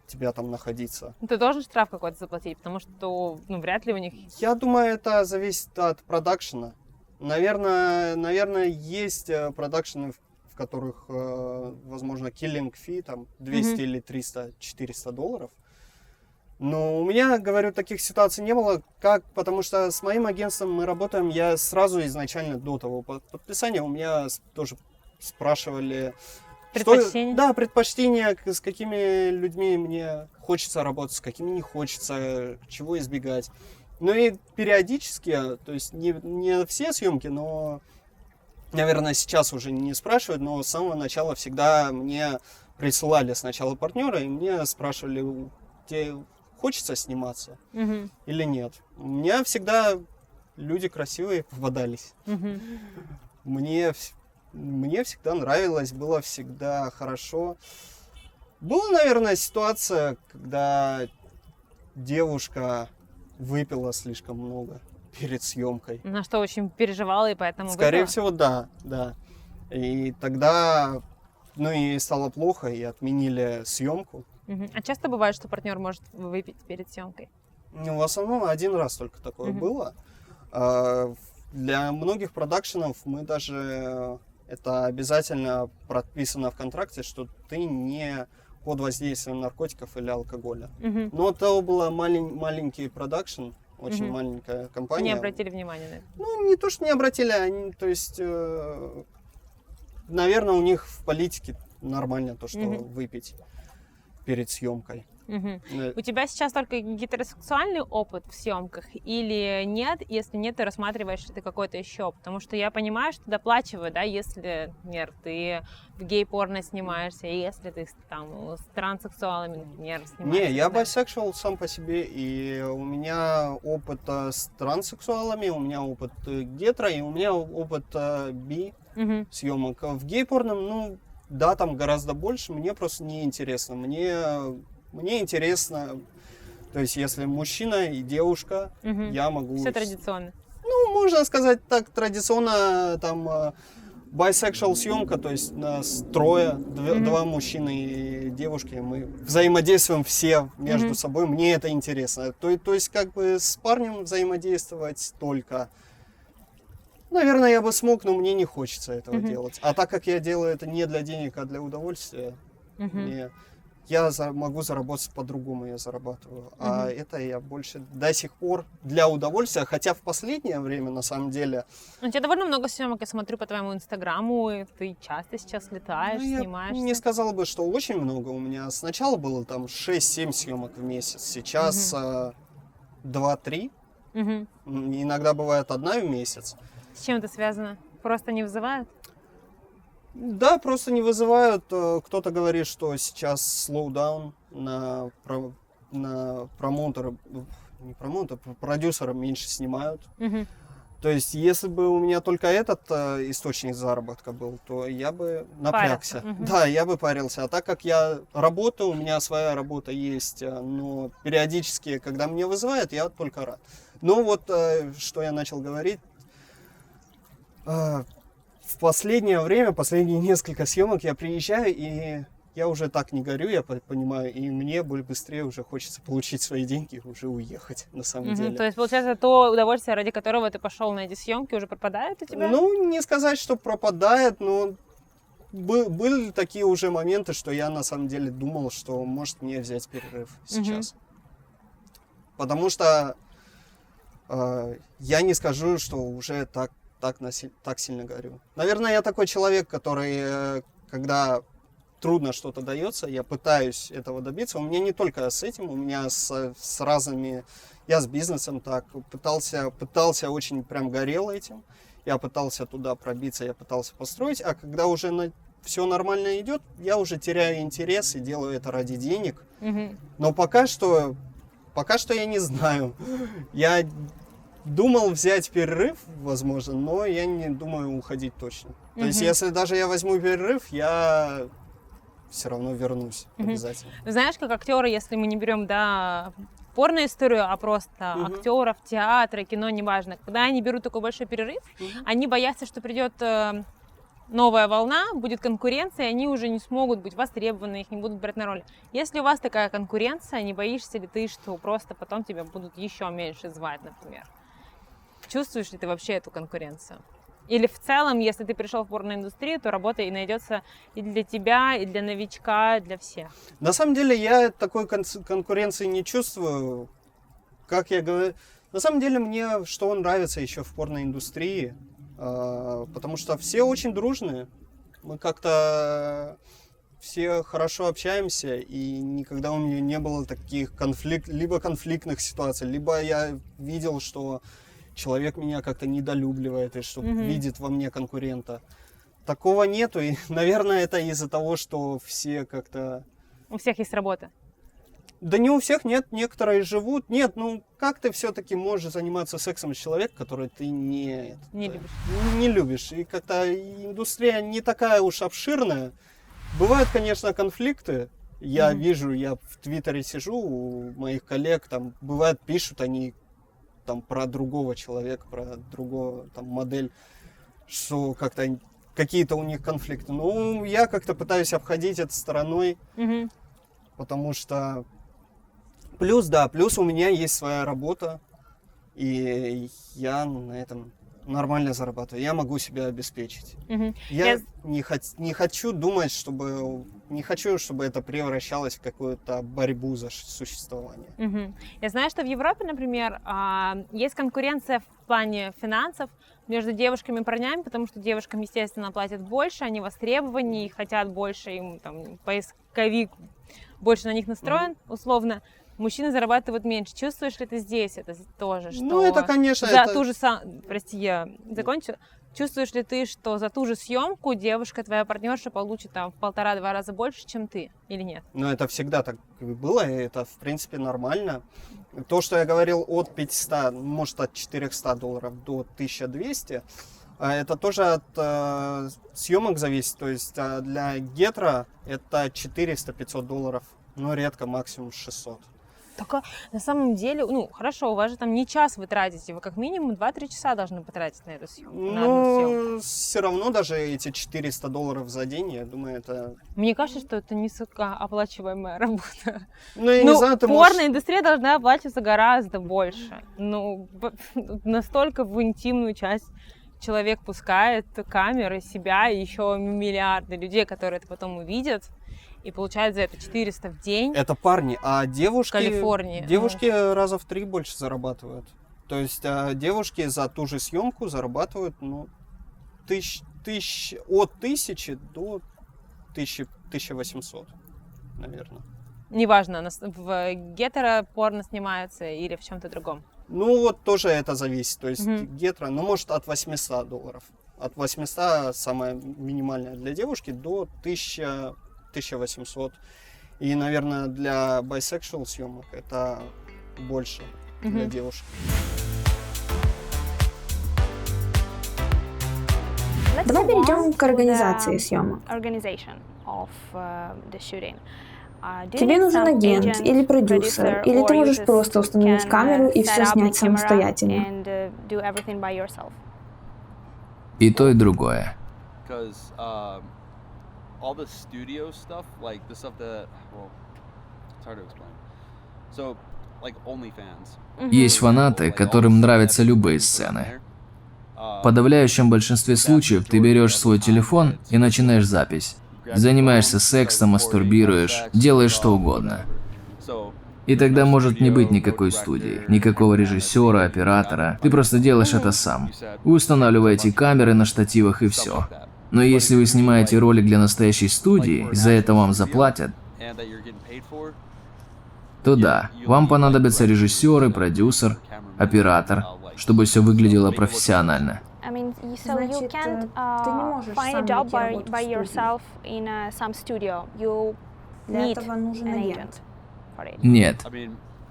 тебя там находиться. Ты должен штраф какой-то заплатить, потому что вряд ли у них... Я думаю, это зависит от продакшена. Наверное, есть продакшены, в которых, возможно, killing fee, там, 200 или 300, 400 долларов. Но у меня, говорю, таких ситуаций не было, потому что с моим агентством мы работаем, я сразу изначально до того подписания, у меня тоже спрашивали... Предпочтения? Предпочтения, с какими людьми мне хочется работать, с какими не хочется, чего избегать. Ну и периодически, то есть не все съемки, но, наверное, сейчас уже не спрашивают, но с самого начала всегда мне присылали сначала партнера, и мне спрашивали, тебе хочется сниматься или нет. У меня всегда люди красивые попадались. Мне всегда нравилось, было всегда хорошо. Была, наверное, ситуация, когда девушка выпила слишком много перед съемкой. На что очень переживала и поэтому Скорее всего, да. И тогда, и стало плохо, и отменили съемку. А часто бывает, что партнер может выпить перед съемкой? В основном один раз только такое было. Для многих продакшенов мы даже... Это обязательно прописано в контракте, что ты не под воздействием наркотиков или алкоголя. Но это был маленький продакшн, очень маленькая компания. Не обратили внимания на это? Не то, что не обратили, то есть, наверное, у них в политике нормально то, что выпить перед съемкой. У тебя сейчас только гетеросексуальный опыт в съемках или нет? Если нет, ты рассматриваешь ли ты какой-то еще? Потому что я понимаю, что доплачивают, да, если, например, ты в гей-порно снимаешься, если ты там с транссексуалами, например, снимаешься. Не, я байсексуал сам по себе, и у меня опыт с транссексуалами, у меня опыт гетеро, и у меня опыт би съемок. В гей-порно, да, там гораздо больше, мне просто не интересно. Мне интересно, то есть если мужчина и девушка, я могу... Все традиционно. Можно сказать так, традиционно, там, Bisexual съемка, то есть нас трое, два мужчины и девушки, мы взаимодействуем все между собой, мне это интересно. То есть как бы с парнем взаимодействовать только. Наверное, я бы смог, но мне не хочется этого делать. А так как я делаю это не для денег, а для удовольствия, я могу заработать по-другому, я зарабатываю. А это я больше до сих пор для удовольствия, хотя в последнее время, на самом деле... У тебя довольно много съемок, я смотрю по твоему инстаграму, и ты часто сейчас летаешь, снимаешь. Я не сказал бы, что очень много. У меня сначала было там 6-7 съемок в месяц, сейчас 2-3. Иногда бывает 1 в месяц. С чем это связано? Просто не вызывают? Да, просто не вызывают. Кто-то говорит, что сейчас слоудаун на продюсеры меньше снимают. То есть, если бы у меня только этот источник заработка был, то я бы напрягся. Да, я бы парился. А так как я работаю, у меня своя работа есть, но периодически, когда меня вызывают, я только рад. Но вот, что я начал говорить, в последнее время, последние несколько съемок я приезжаю, и я уже так не горю, я понимаю, и мне быстрее уже хочется получить свои деньги и уже уехать, на самом деле. То есть, получается, то удовольствие, ради которого ты пошел на эти съемки, уже пропадает у тебя? Ну, не сказать, что пропадает, но были такие уже моменты, что я на самом деле думал, что может мне взять перерыв сейчас. Потому что я не скажу, что уже так сильно горю. Наверное, я такой человек, который, когда трудно что-то дается, я пытаюсь этого добиться. У меня не только с этим, у меня с разными... Я с бизнесом так пытался очень прям горел этим. Я пытался туда пробиться, я пытался построить. А когда уже все нормально идет, я уже теряю интерес и делаю это ради денег. Но пока что я не знаю. Я думал взять перерыв, возможно, но я не думаю уходить точно. То есть, если даже я возьму перерыв, я все равно вернусь обязательно. Знаешь, как актеры, если мы не берем, порно-историю, а просто актеров, театра, кино, неважно, когда они берут такой большой перерыв, они боятся, что придет новая волна, будет конкуренция, и они уже не смогут быть востребованы, их не будут брать на роль. Если у вас такая конкуренция, не боишься ли ты, что просто потом тебя будут еще меньше звать, например? Чувствуешь ли ты вообще эту конкуренцию? Или в целом, если ты пришел в порноиндустрию, то работа и найдется и для тебя, и для новичка, и для всех? На самом деле я такой конкуренции не чувствую. Как я говорю, на самом деле мне что нравится еще в порноиндустрии, потому что все очень дружные. Мы как-то все хорошо общаемся, и никогда у меня не было таких либо конфликтных ситуаций, либо я видел, что человек меня как-то недолюбливает и что видит во мне конкурента. Такого нету, и, наверное, это из-за того, что все как-то... У всех есть работа. Да не у всех, нет, некоторые живут. Нет, как ты все-таки можешь заниматься сексом с человеком, который ты не любишь. И как-то индустрия не такая уж обширная. Бывают, конечно, конфликты. Я вижу, я в Твиттере сижу, у моих коллег там бывает пишут они там про другого человека, про другого там модель, что как-то какие-то у них конфликты. Ну, я как-то пытаюсь обходить это стороной, потому что плюс у меня есть своя работа, и я на этом нормально зарабатываю, я могу себя обеспечить. Я не хочу думать, не хочу, чтобы это превращалось в какую-то борьбу за существование. Я знаю, что в Европе, например, есть конкуренция в плане финансов между девушками и парнями, потому что девушкам, естественно, платят больше, они востребованнее, хотят больше, им там поисковик больше на них настроен, условно. Мужчины зарабатывают меньше. Чувствуешь ли ты здесь это тоже? Что это, конечно, ту же прости, я закончу. Чувствуешь ли ты, что за ту же съемку девушка, твоя партнерша, получит там в 1,5-2 раза больше, чем ты, или нет? Это всегда так было, и это, в принципе, нормально. То, что я говорил от 500, может, от $400 до 1200, это тоже от съемок зависит. То есть для гетеро это $400-500, но редко максимум 600. Только на самом деле, ну, хорошо, у вас же там не час вы тратите, вы как минимум 2-3 часа должны потратить на эту съемку. Ну, все равно даже эти $400 за день, я думаю, это... Мне кажется, что это низкооплачиваемая работа. Ну, я не знаю, ты можешь... Порноиндустрия должна оплачиваться гораздо больше. Ну, настолько в интимную часть человек пускает камеры, себя и еще миллиарды людей, которые это потом увидят. И получают за это 400 в день. Это парни, а девушки... В Калифорнии. Девушки раза в 3 больше зарабатывают. То есть девушки за ту же съемку зарабатывают, ну, от 1000 до 1800, наверное. Неважно, в гетеро-порно снимается или в чем-то другом. Ну, вот тоже это зависит. То есть гетеро, ну, может, от $800. От 800 самое минимальное для девушки до 1800. И, наверное, для bisexual съемок это больше для девушек. Давай перейдем к организации съемок. Тебе нужен агент или продюсер, или ты можешь просто установить камеру и все снять самостоятельно. И то, и другое. All the studio stuff, like the stuff that, well, it's hard to explain. So, like OnlyFans. Есть фанаты, которым нравятся любые сцены. В подавляющем большинстве случаев ты берешь свой телефон и начинаешь запись. Занимаешься сексом, мастурбируешь, делаешь что угодно. И тогда может не быть никакой студии, никакого режиссера, оператора. Ты просто делаешь это сам. Вы устанавливаете камеры на штативах и все. Но если вы снимаете ролик для настоящей студии, и за это вам заплатят, то да, вам понадобятся режиссеры, продюсер, оператор, чтобы все выглядело профессионально. Значит, ты не можешь сам найти работу в студии. Для этого нужен агент. Нет.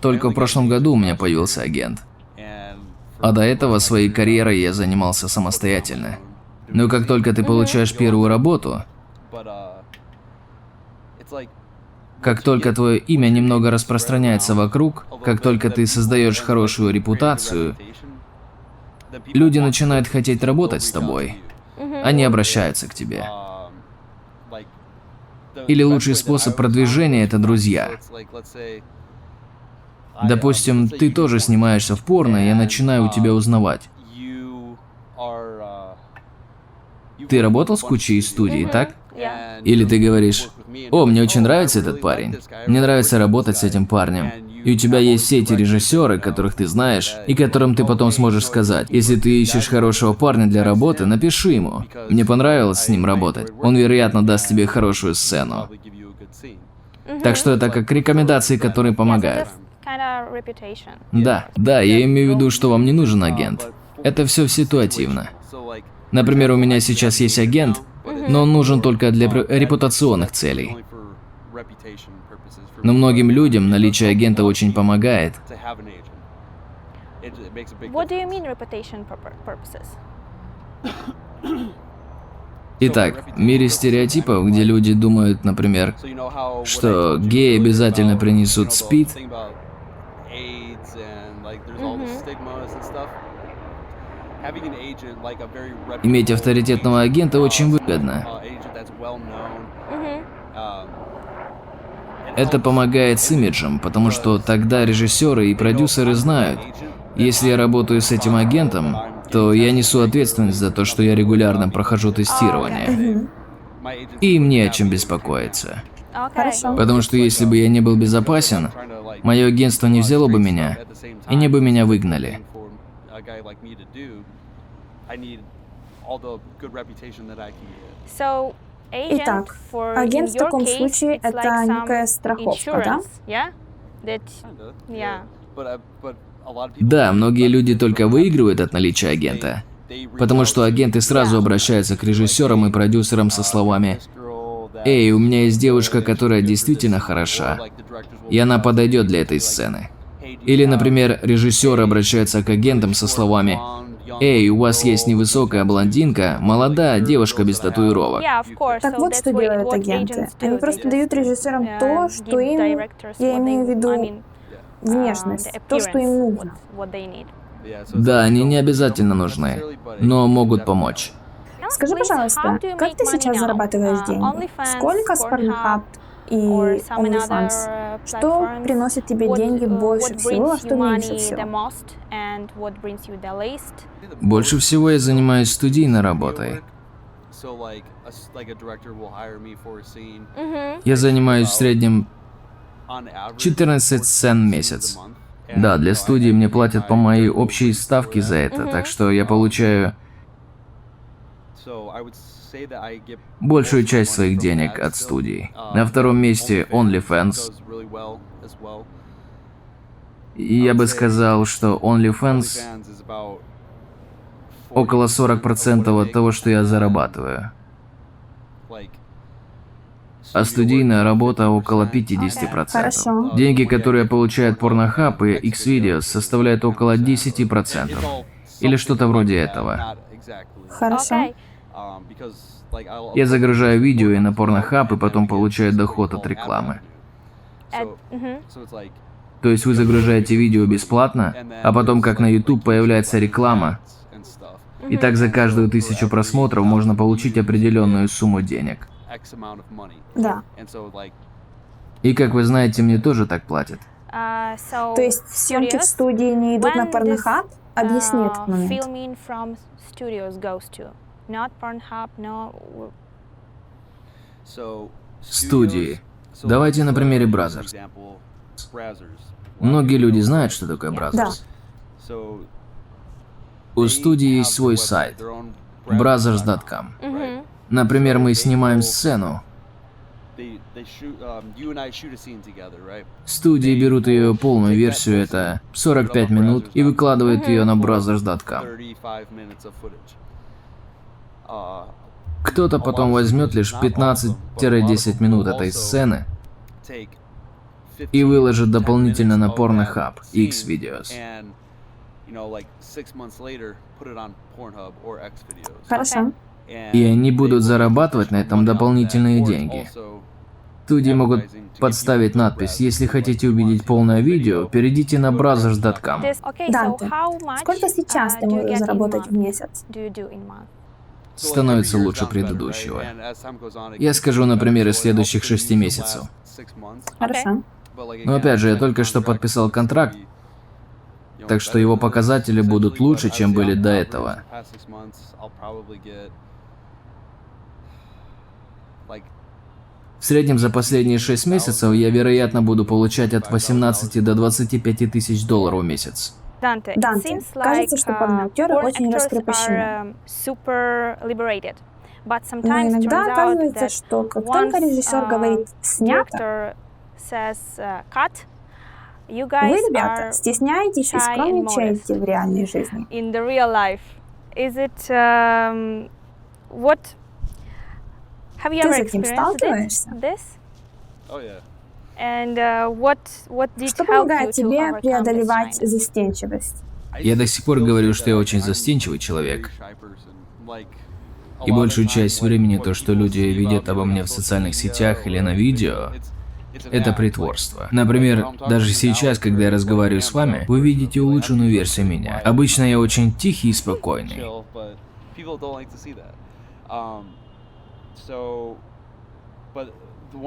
Только в прошлом году у меня появился агент. А до этого своей карьерой я занимался самостоятельно. Но как только ты получаешь первую работу, как только твое имя немного распространяется вокруг, как только ты создаешь хорошую репутацию, люди начинают хотеть работать с тобой. Они обращаются к тебе. Или лучший способ продвижения – это друзья. Допустим, ты тоже снимаешься в порно, и я начинаю у тебя узнавать. Ты работал с кучей студий, так? Или ты говоришь: «О, мне очень нравится этот парень. Мне нравится работать с этим парнем». И у тебя есть все эти режиссеры, которых ты знаешь, и которым ты потом сможешь сказать: «Если ты ищешь хорошего парня для работы, напиши ему. Мне понравилось с ним работать. Он, вероятно, даст тебе хорошую сцену». Так что это как рекомендации, которые помогают. Да, я имею в виду, что вам не нужен агент. Это все ситуативно. Например, у меня сейчас есть агент, но он нужен только для репутационных целей. Но многим людям наличие агента очень помогает. Итак, в мире стереотипов, где люди думают, например, что геи обязательно принесут СПИД, иметь авторитетного агента очень выгодно. Это помогает с имиджем, потому что тогда режиссеры и продюсеры знают: если я работаю с этим агентом, то я несу ответственность за то, что я регулярно прохожу тестирование. И им не о чем беспокоиться. Хорошо. Потому что если бы я не был безопасен, мое агентство не взяло бы меня, и не бы меня выгнали. Итак, агент в таком случае – это некая страховка, да? Да, многие люди только выигрывают от наличия агента, потому что агенты сразу обращаются к режиссерам и продюсерам со словами: «Эй, у меня есть девушка, которая действительно хороша, и она подойдет для этой сцены». Или, например, режиссеры обращаются к агентам со словами: «Эй, у вас есть невысокая блондинка, молодая девушка без татуировок». Так вот, что делают агенты. Они просто дают режиссерам то, что им, я имею в виду, внешность, то, что им нужно. Да, они не обязательно нужны, но могут помочь. Скажи, пожалуйста, как ты сейчас зарабатываешь деньги? Сколько с Pornhub и OnlyFans? Что приносит тебе деньги больше всего, а что меньше всего? Больше всего я занимаюсь студийной работой. Я занимаюсь в среднем 14 цен в месяц. Да, для студии мне платят по моей общей ставке за это, так что я получаю большую часть своих денег от студии. На втором месте OnlyFans. И я бы сказал, что OnlyFans около 40% от того, что я зарабатываю. А студийная работа около 50%. Хорошо. Деньги, которые получает Pornhub и Xvideos, составляют около 10%. Или что-то вроде этого. Хорошо. Я загружаю видео и на Pornhub, и потом получаю доход от рекламы. То есть вы загружаете видео бесплатно, а потом, как на YouTube, появляется реклама. И так за каждую 1000 просмотров можно получить определенную сумму денег. Да. И как вы знаете, мне тоже так платят. То есть съемки в студии не идут на Pornhub? Объясни этот момент. Студии. Давайте на примере Brazzers. Многие люди знают, что такое Brazzers. У студии есть свой сайт. Brazzers.com. Например, мы снимаем сцену. Студии берут ее полную версию, это 45 минут, и выкладывают ее на Brazzers.com. Кто-то потом возьмет лишь 15-10 минут этой сцены и выложит дополнительно на Pornhub и Xvideos. Хорошо. И они будут зарабатывать на этом дополнительные деньги. Студии могут подставить надпись: если хотите увидеть полное видео, перейдите на Brazzers.com. Данте, сколько сейчас ты можешь заработать в месяц? Становится лучше предыдущего. Я скажу на примере следующих 6 месяцев. Хорошо. Но опять же, я только что подписал контракт, так что его показатели будут лучше, чем были до этого. В среднем за последние 6 месяцев я, вероятно, буду получать от 18 до 25 тысяч долларов в месяц. Данте, кажется, что порноактеры очень раскрепощены. Но иногда оказывается, что как только режиссер говорит «снято», вы, ребята, стесняетесь и скромничаете в реальной жизни. Ты с этим сталкиваешься? Что помогает тебе преодолевать застенчивость? Я до сих пор говорю, что я очень застенчивый человек. И большую часть времени то, что люди видят обо мне в социальных сетях или на видео, это притворство. Например, даже сейчас, когда я разговариваю с вами, вы видите улучшенную версию меня. Обычно я очень тихий и спокойный.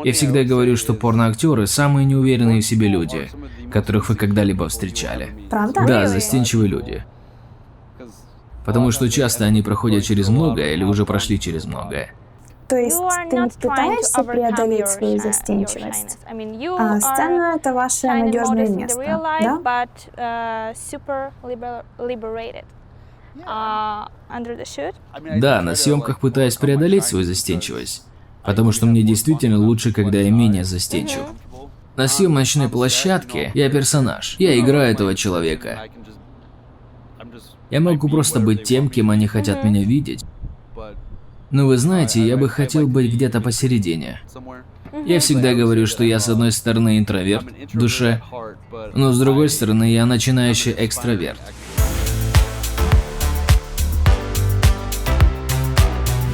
Я всегда говорю, что порноактеры самые неуверенные в себе люди, которых вы когда-либо встречали. Правда? Да, застенчивые люди. Потому что часто они проходят через многое или уже прошли через многое. То есть ты не пытаешься преодолеть свою застенчивость, а сцена — это ваше надежное место, да? Да, на съемках пытаюсь преодолеть свою застенчивость, потому что мне действительно лучше, когда я менее застенчив. На съемочной площадке я персонаж, я играю этого человека. Я могу просто быть тем, кем они хотят меня видеть. Но вы знаете, я бы хотел быть где-то посередине. Я всегда говорю, что я с одной стороны интроверт в душе, но с другой стороны я начинающий экстраверт.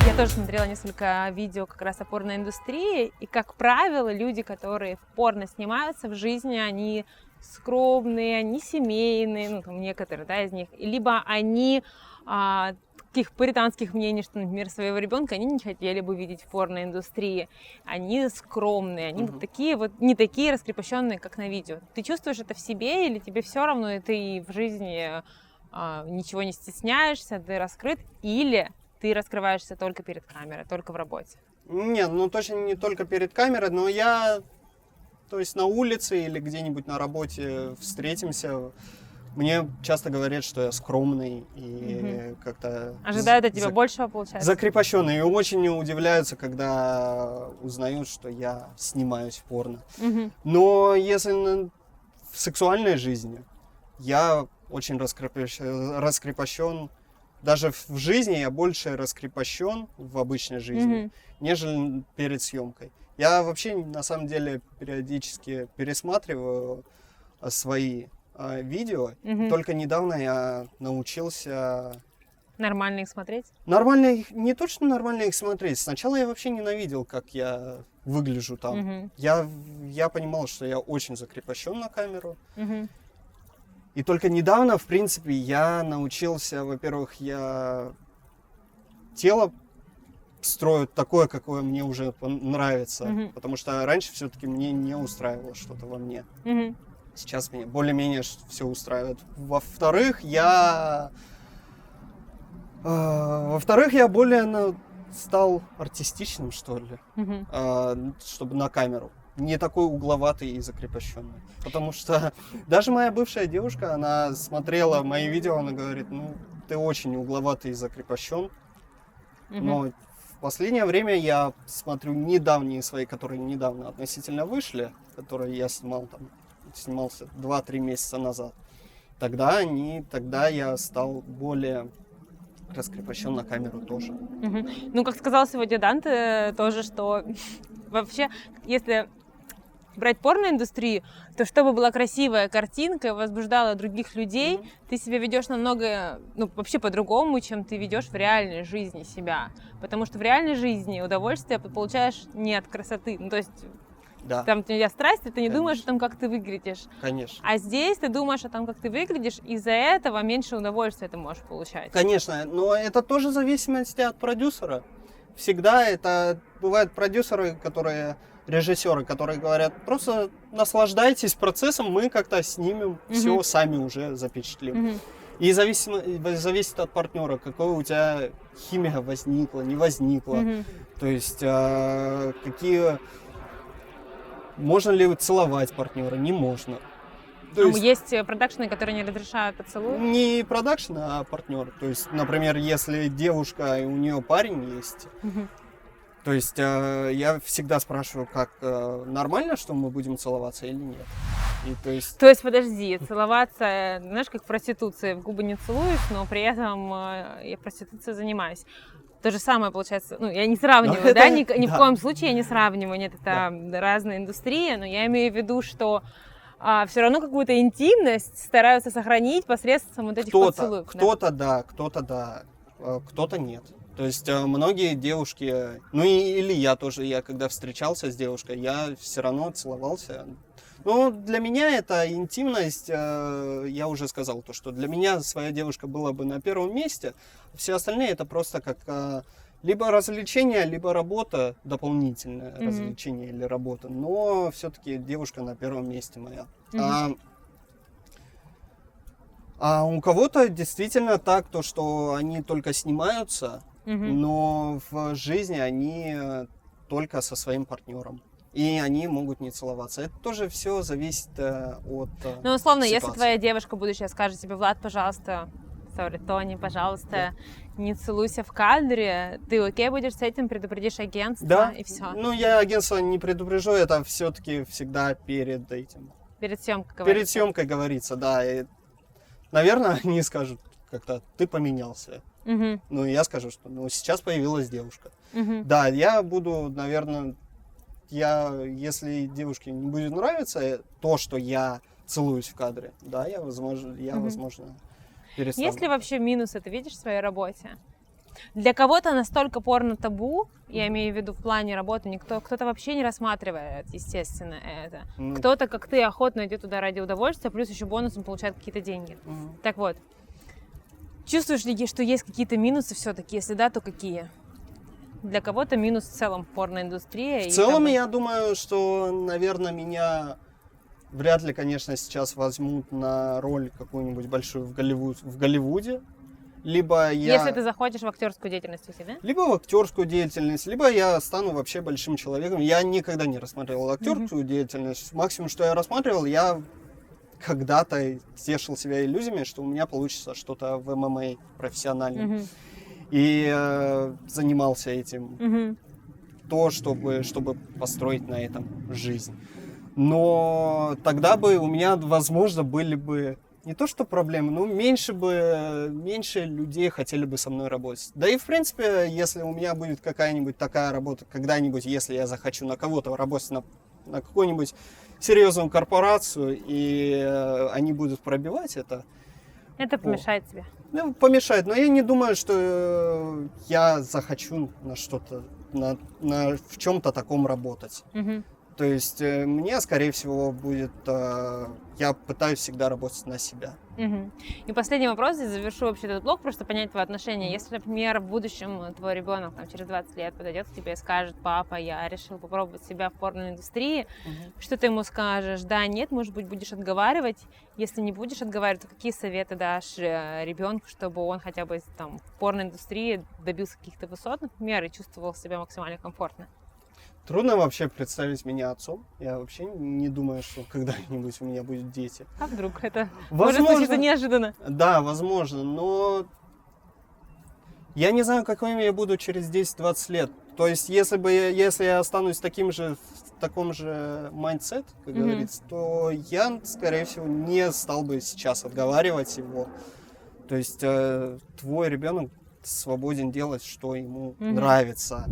Я тоже смотрела несколько видео как раз о порноиндустрии, и, как правило, люди, которые в порно снимаются в жизни, они скромные, они семейные, ну, там, некоторые, да, из них, либо они таких пуританских мнений, что, например, своего ребенка они не хотели бы видеть в порноиндустрии, они скромные, они вот такие вот, не такие раскрепощенные, как на видео. Ты чувствуешь это в себе, или тебе все равно, и ты в жизни ничего не стесняешься, ты раскрыт, или ты раскрываешься только перед камерой, только в работе? Нет, ну точно не только перед камерой, но я, то есть на улице или где-нибудь на работе встретимся, мне часто говорят, что я скромный и как-то... Ожидают от тебя большего, получается? Закрепощенный. И очень удивляются, когда узнают, что я снимаюсь в порно. Но если в сексуальной жизни, я очень раскрепощен. Даже в жизни я больше раскрепощен в обычной жизни, нежели перед съемкой. Я вообще, на самом деле, периодически пересматриваю свои видео. Только недавно я научился... Нормально их смотреть? Нормально их, не точно нормально их смотреть. Сначала я вообще ненавидел, как я выгляжу там. Я понимал, что я очень закрепощен на камеру. И только недавно, в принципе, я научился, во-первых, я тело строю такое, какое мне уже нравится. Потому что раньше все-таки мне не устраивало что-то во мне. Сейчас меня более-менее все устраивает. Во-вторых, я более стал артистичным, что ли, чтобы на камеру. Не такой угловатый и закрепощенный. Потому что даже моя бывшая девушка, она смотрела мои видео, она говорит, ну, ты очень угловатый и закрепощен. Но в последнее время я смотрю недавние свои, которые недавно относительно вышли, которые я снимался 2-3 месяца назад. Тогда я стал более раскрепощен на камеру тоже. Ну, как сказал сегодня Данте, тоже, что вообще, если брать порноиндустрию, то чтобы была красивая картинка, возбуждала других людей, ты себя ведешь намного, ну, вообще по-другому, чем ты ведешь в реальной жизни себя. Потому что в реальной жизни удовольствие ты получаешь не от красоты. Ну, то есть да. Там у тебя страсть, и ты не Конечно. думаешь о том, как ты выглядишь. Конечно. А здесь ты думаешь о том, как ты выглядишь, и из-за этого меньше удовольствия ты можешь получать. Конечно, но это тоже в зависимости от продюсера. Всегда это бывают продюсеры, режиссеры, которые говорят, просто наслаждайтесь процессом, мы как-то снимем, все сами уже запечатлим. И зависит от партнера, какое у тебя химия возникла, не возникла. То есть можно ли целовать партнера, не можно. Есть продакшены, которые не разрешают поцелуй? Не продакшн, а партнер. То есть, например, если девушка и у нее парень есть, то есть я всегда спрашиваю, как нормально, что мы будем целоваться или нет. И, то есть подожди, целоваться, знаешь, как в проституции, в губы не целуюсь, но при этом я проституцией занимаюсь. То же самое получается, ну, я не сравниваю, да, ни в коем случае я не сравниваю, нет, это разные индустрии, но я имею в виду, что все равно какую-то интимность стараются сохранить посредством вот этих поцелуев. Кто-то да, кто-то нет. То есть многие девушки, ну или я тоже, когда встречался с девушкой, я все равно целовался. Ну, для меня это интимность, я уже сказал, то, что для меня своя девушка была бы на первом месте, все остальные это просто как либо развлечение, либо работа, дополнительное развлечение или работа, но все-таки девушка на первом месте моя. А у кого-то действительно так, то, что они только снимаются, но в жизни они только со своим партнером. И они могут не целоваться. Это тоже все зависит от Ну, условно, ситуации. если твоя девушка будущая скажет тебе, Влад, пожалуйста, Тони, пожалуйста, не целуйся в кадре, ты окей будешь с этим, предупредишь агентство и все? Ну, я агентство не предупрежу, это все-таки всегда перед этим. Перед съемкой говорится? Перед съемкой говорится, да. И, наверное, они скажут как-то, ты поменялся. Ну, я скажу, что сейчас появилась девушка. Да, я буду, наверное... если девушке не будет нравиться то, что я целуюсь в кадре, да, возможно, перестану. Есть ли вообще минусы, ты видишь в своей работе? Для кого-то настолько порно табу, я имею в виду в плане работы, кто-то вообще не рассматривает, естественно, это. Кто-то, как ты, охотно идет туда ради удовольствия, плюс еще бонусом получает какие-то деньги. Так вот, чувствуешь ли, что есть какие-то минусы все-таки? Если да, то какие? Для кого-то минус в целом порноиндустрия. В целом, я думаю, что, наверное, меня вряд ли, конечно, сейчас возьмут на роль какую-нибудь большую в Голливуде. Либо я... Если ты захочешь в актерскую деятельность уйти, да? Либо в актерскую деятельность, либо я стану вообще большим человеком. Я никогда не рассматривал актерскую деятельность. Максимум, что я рассматривал, я когда-то тешил себя иллюзиями, что у меня получится что-то в ММА профессиональном. И занимался этим. То, чтобы построить на этом жизнь. Но тогда бы у меня, возможно, были бы не то что проблемы, но меньше людей хотели бы со мной работать. Да и, в принципе, если у меня будет какая-нибудь такая работа, когда-нибудь, если я захочу на кого-то работать, на какую-нибудь серьезную корпорацию, и они будут пробивать это... Это помешает тебе? Ну, помешает, но я не думаю, что я захочу на что-то, в чем-то таком работать. То есть мне, скорее всего, будет... Я пытаюсь всегда работать на себя. И последний вопрос, и завершу вообще этот блог, просто понять твое отношение. Если, например, в будущем твой ребенок там, через 20 лет подойдет к тебе и скажет: папа, я решил попробовать себя в порноиндустрии, что ты ему скажешь? Да, нет, может быть, будешь отговаривать? Если не будешь отговаривать, то какие советы дашь ребенку, чтобы он хотя бы там, в порноиндустрии добился каких-то высот, например, и чувствовал себя максимально комфортно? Трудно вообще представить меня отцом. Я вообще не думаю, что когда-нибудь у меня будут дети. А вдруг это возможно, может случиться неожиданно? Да, возможно, но я не знаю, каким я буду через 10-20 лет. То есть, если я останусь в таком же майндсет, как говорится, то я, скорее всего, не стал бы сейчас отговаривать его. То есть, твой ребенок свободен делать, что ему нравится.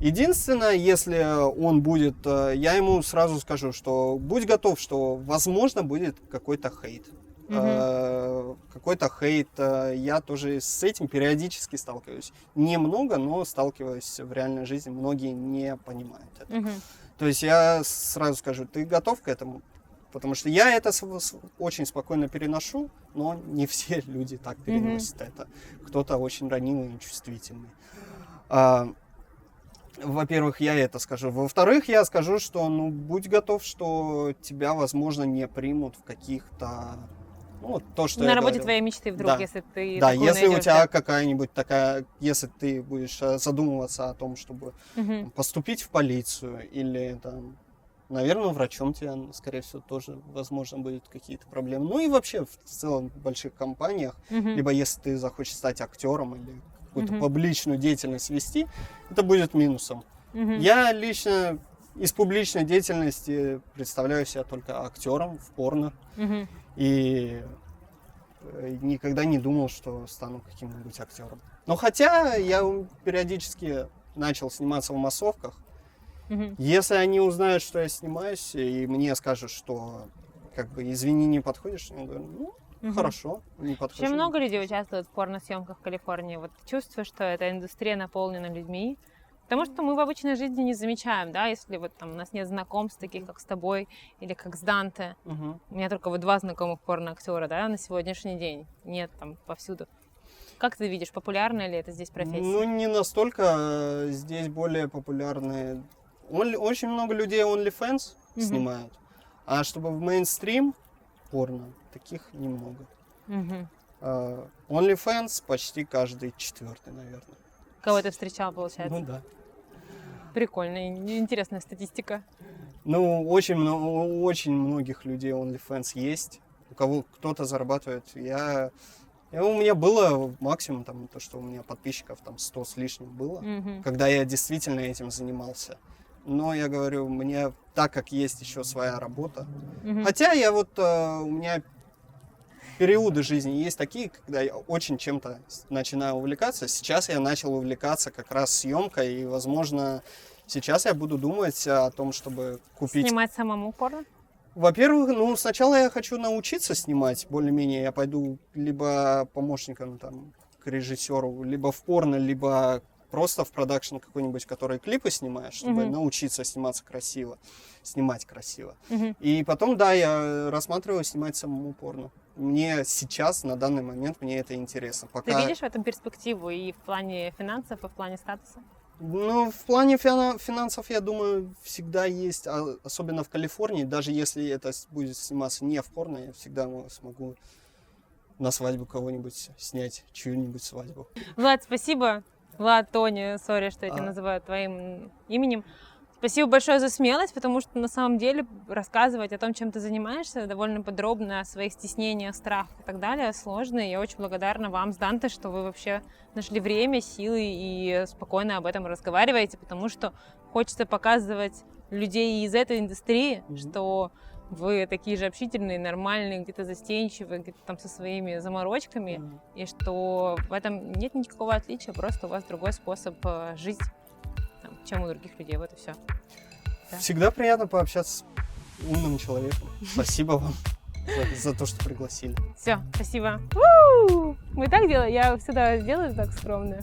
Единственное, если он будет, я ему сразу скажу, что будь готов, что, возможно, будет какой-то хейт. Какой-то хейт, я тоже с этим периодически сталкиваюсь. Немного, но сталкиваюсь в реальной жизни, многие не понимают это. То есть я сразу скажу, ты готов к этому? Потому что я это очень спокойно переношу, но не все люди так переносят это. Кто-то очень ранимый и чувствительный. Во-первых, я это скажу. Во-вторых, я скажу, что будь готов, что тебя, возможно, не примут в каких-то... то, что на работе твоей мечты вдруг, да. Если ты да, такую если найдешь, у тебя какая-нибудь такая... Если ты будешь задумываться о том, чтобы поступить в полицию или там... Наверное, врачом тебе, скорее всего, тоже, возможно, будут какие-то проблемы. Ну и вообще, в целом, в больших компаниях, либо если ты захочешь стать актером или какую-то публичную деятельность вести, это будет минусом. Я лично из публичной деятельности представляю себя только актером в порно. И никогда не думал, что стану каким-нибудь актером. Но хотя я периодически начал сниматься в массовках, если они узнают, что я снимаюсь, и мне скажут, что, извини, не подходишь, я говорю, хорошо, не подходишь. Очень много людей участвуют в порносъемках в Калифорнии. Вот чувствую, что эта индустрия наполнена людьми, потому что мы в обычной жизни не замечаем, да, если вот там у нас нет знакомств таких, как с тобой или как с Данте. У меня только 2 знакомых порноактера, да, на сегодняшний день. Нет там повсюду. Как ты видишь, популярна ли это здесь профессия? Не настолько. Здесь более популярные. Очень много людей OnlyFans снимают, а чтобы в мейнстрим порно, таких немного. OnlyFans почти каждый 4-й, наверное. Кого ты встречал, получается? Да. Прикольно, интересная статистика. Очень многих людей OnlyFans есть. У кого кто-то зарабатывает. У меня было максимум, то, что у меня подписчиков 100 с лишним было, когда я действительно этим занимался. Но я говорю, мне, так как есть еще своя работа, хотя у меня периоды жизни есть такие, когда я очень чем-то начинаю увлекаться. Сейчас я начал увлекаться как раз съемкой, и, возможно, сейчас я буду думать о том, чтобы купить... Снимать самому порно? Во-первых, сначала я хочу научиться снимать, более-менее. Я пойду либо помощником к режиссеру, либо в порно, либо просто в продакшн какой-нибудь, который клипы снимаешь, чтобы научиться снимать красиво. И потом, да, я рассматриваю снимать самому порно. Мне сейчас, на данный момент, мне это интересно. Ты видишь в этом перспективу и в плане финансов, и в плане статуса? Ну, в плане финансов, я думаю, всегда есть, особенно в Калифорнии, даже если это будет сниматься не в порно, я всегда смогу на свадьбу кого-нибудь снять, чью-нибудь свадьбу. Влад, спасибо. Влад, Тони, сори, что я тебя называю твоим именем. Спасибо большое за смелость, потому что на самом деле рассказывать о том, чем ты занимаешься, довольно подробно, о своих стеснениях, страхах и так далее, сложно. И я очень благодарна вам с Данте, что вы вообще нашли время, силы и спокойно об этом разговариваете, потому что хочется показывать людей из этой индустрии, что вы такие же общительные, нормальные, где-то застенчивые, где-то там со своими заморочками, и что в этом нет никакого отличия, просто у вас другой способ жить, чем у других людей. Вот и все. Да. Всегда приятно пообщаться с умным человеком. Спасибо вам за то, что пригласили. Все, спасибо. Мы так делаем, я всегда делаю так скромно.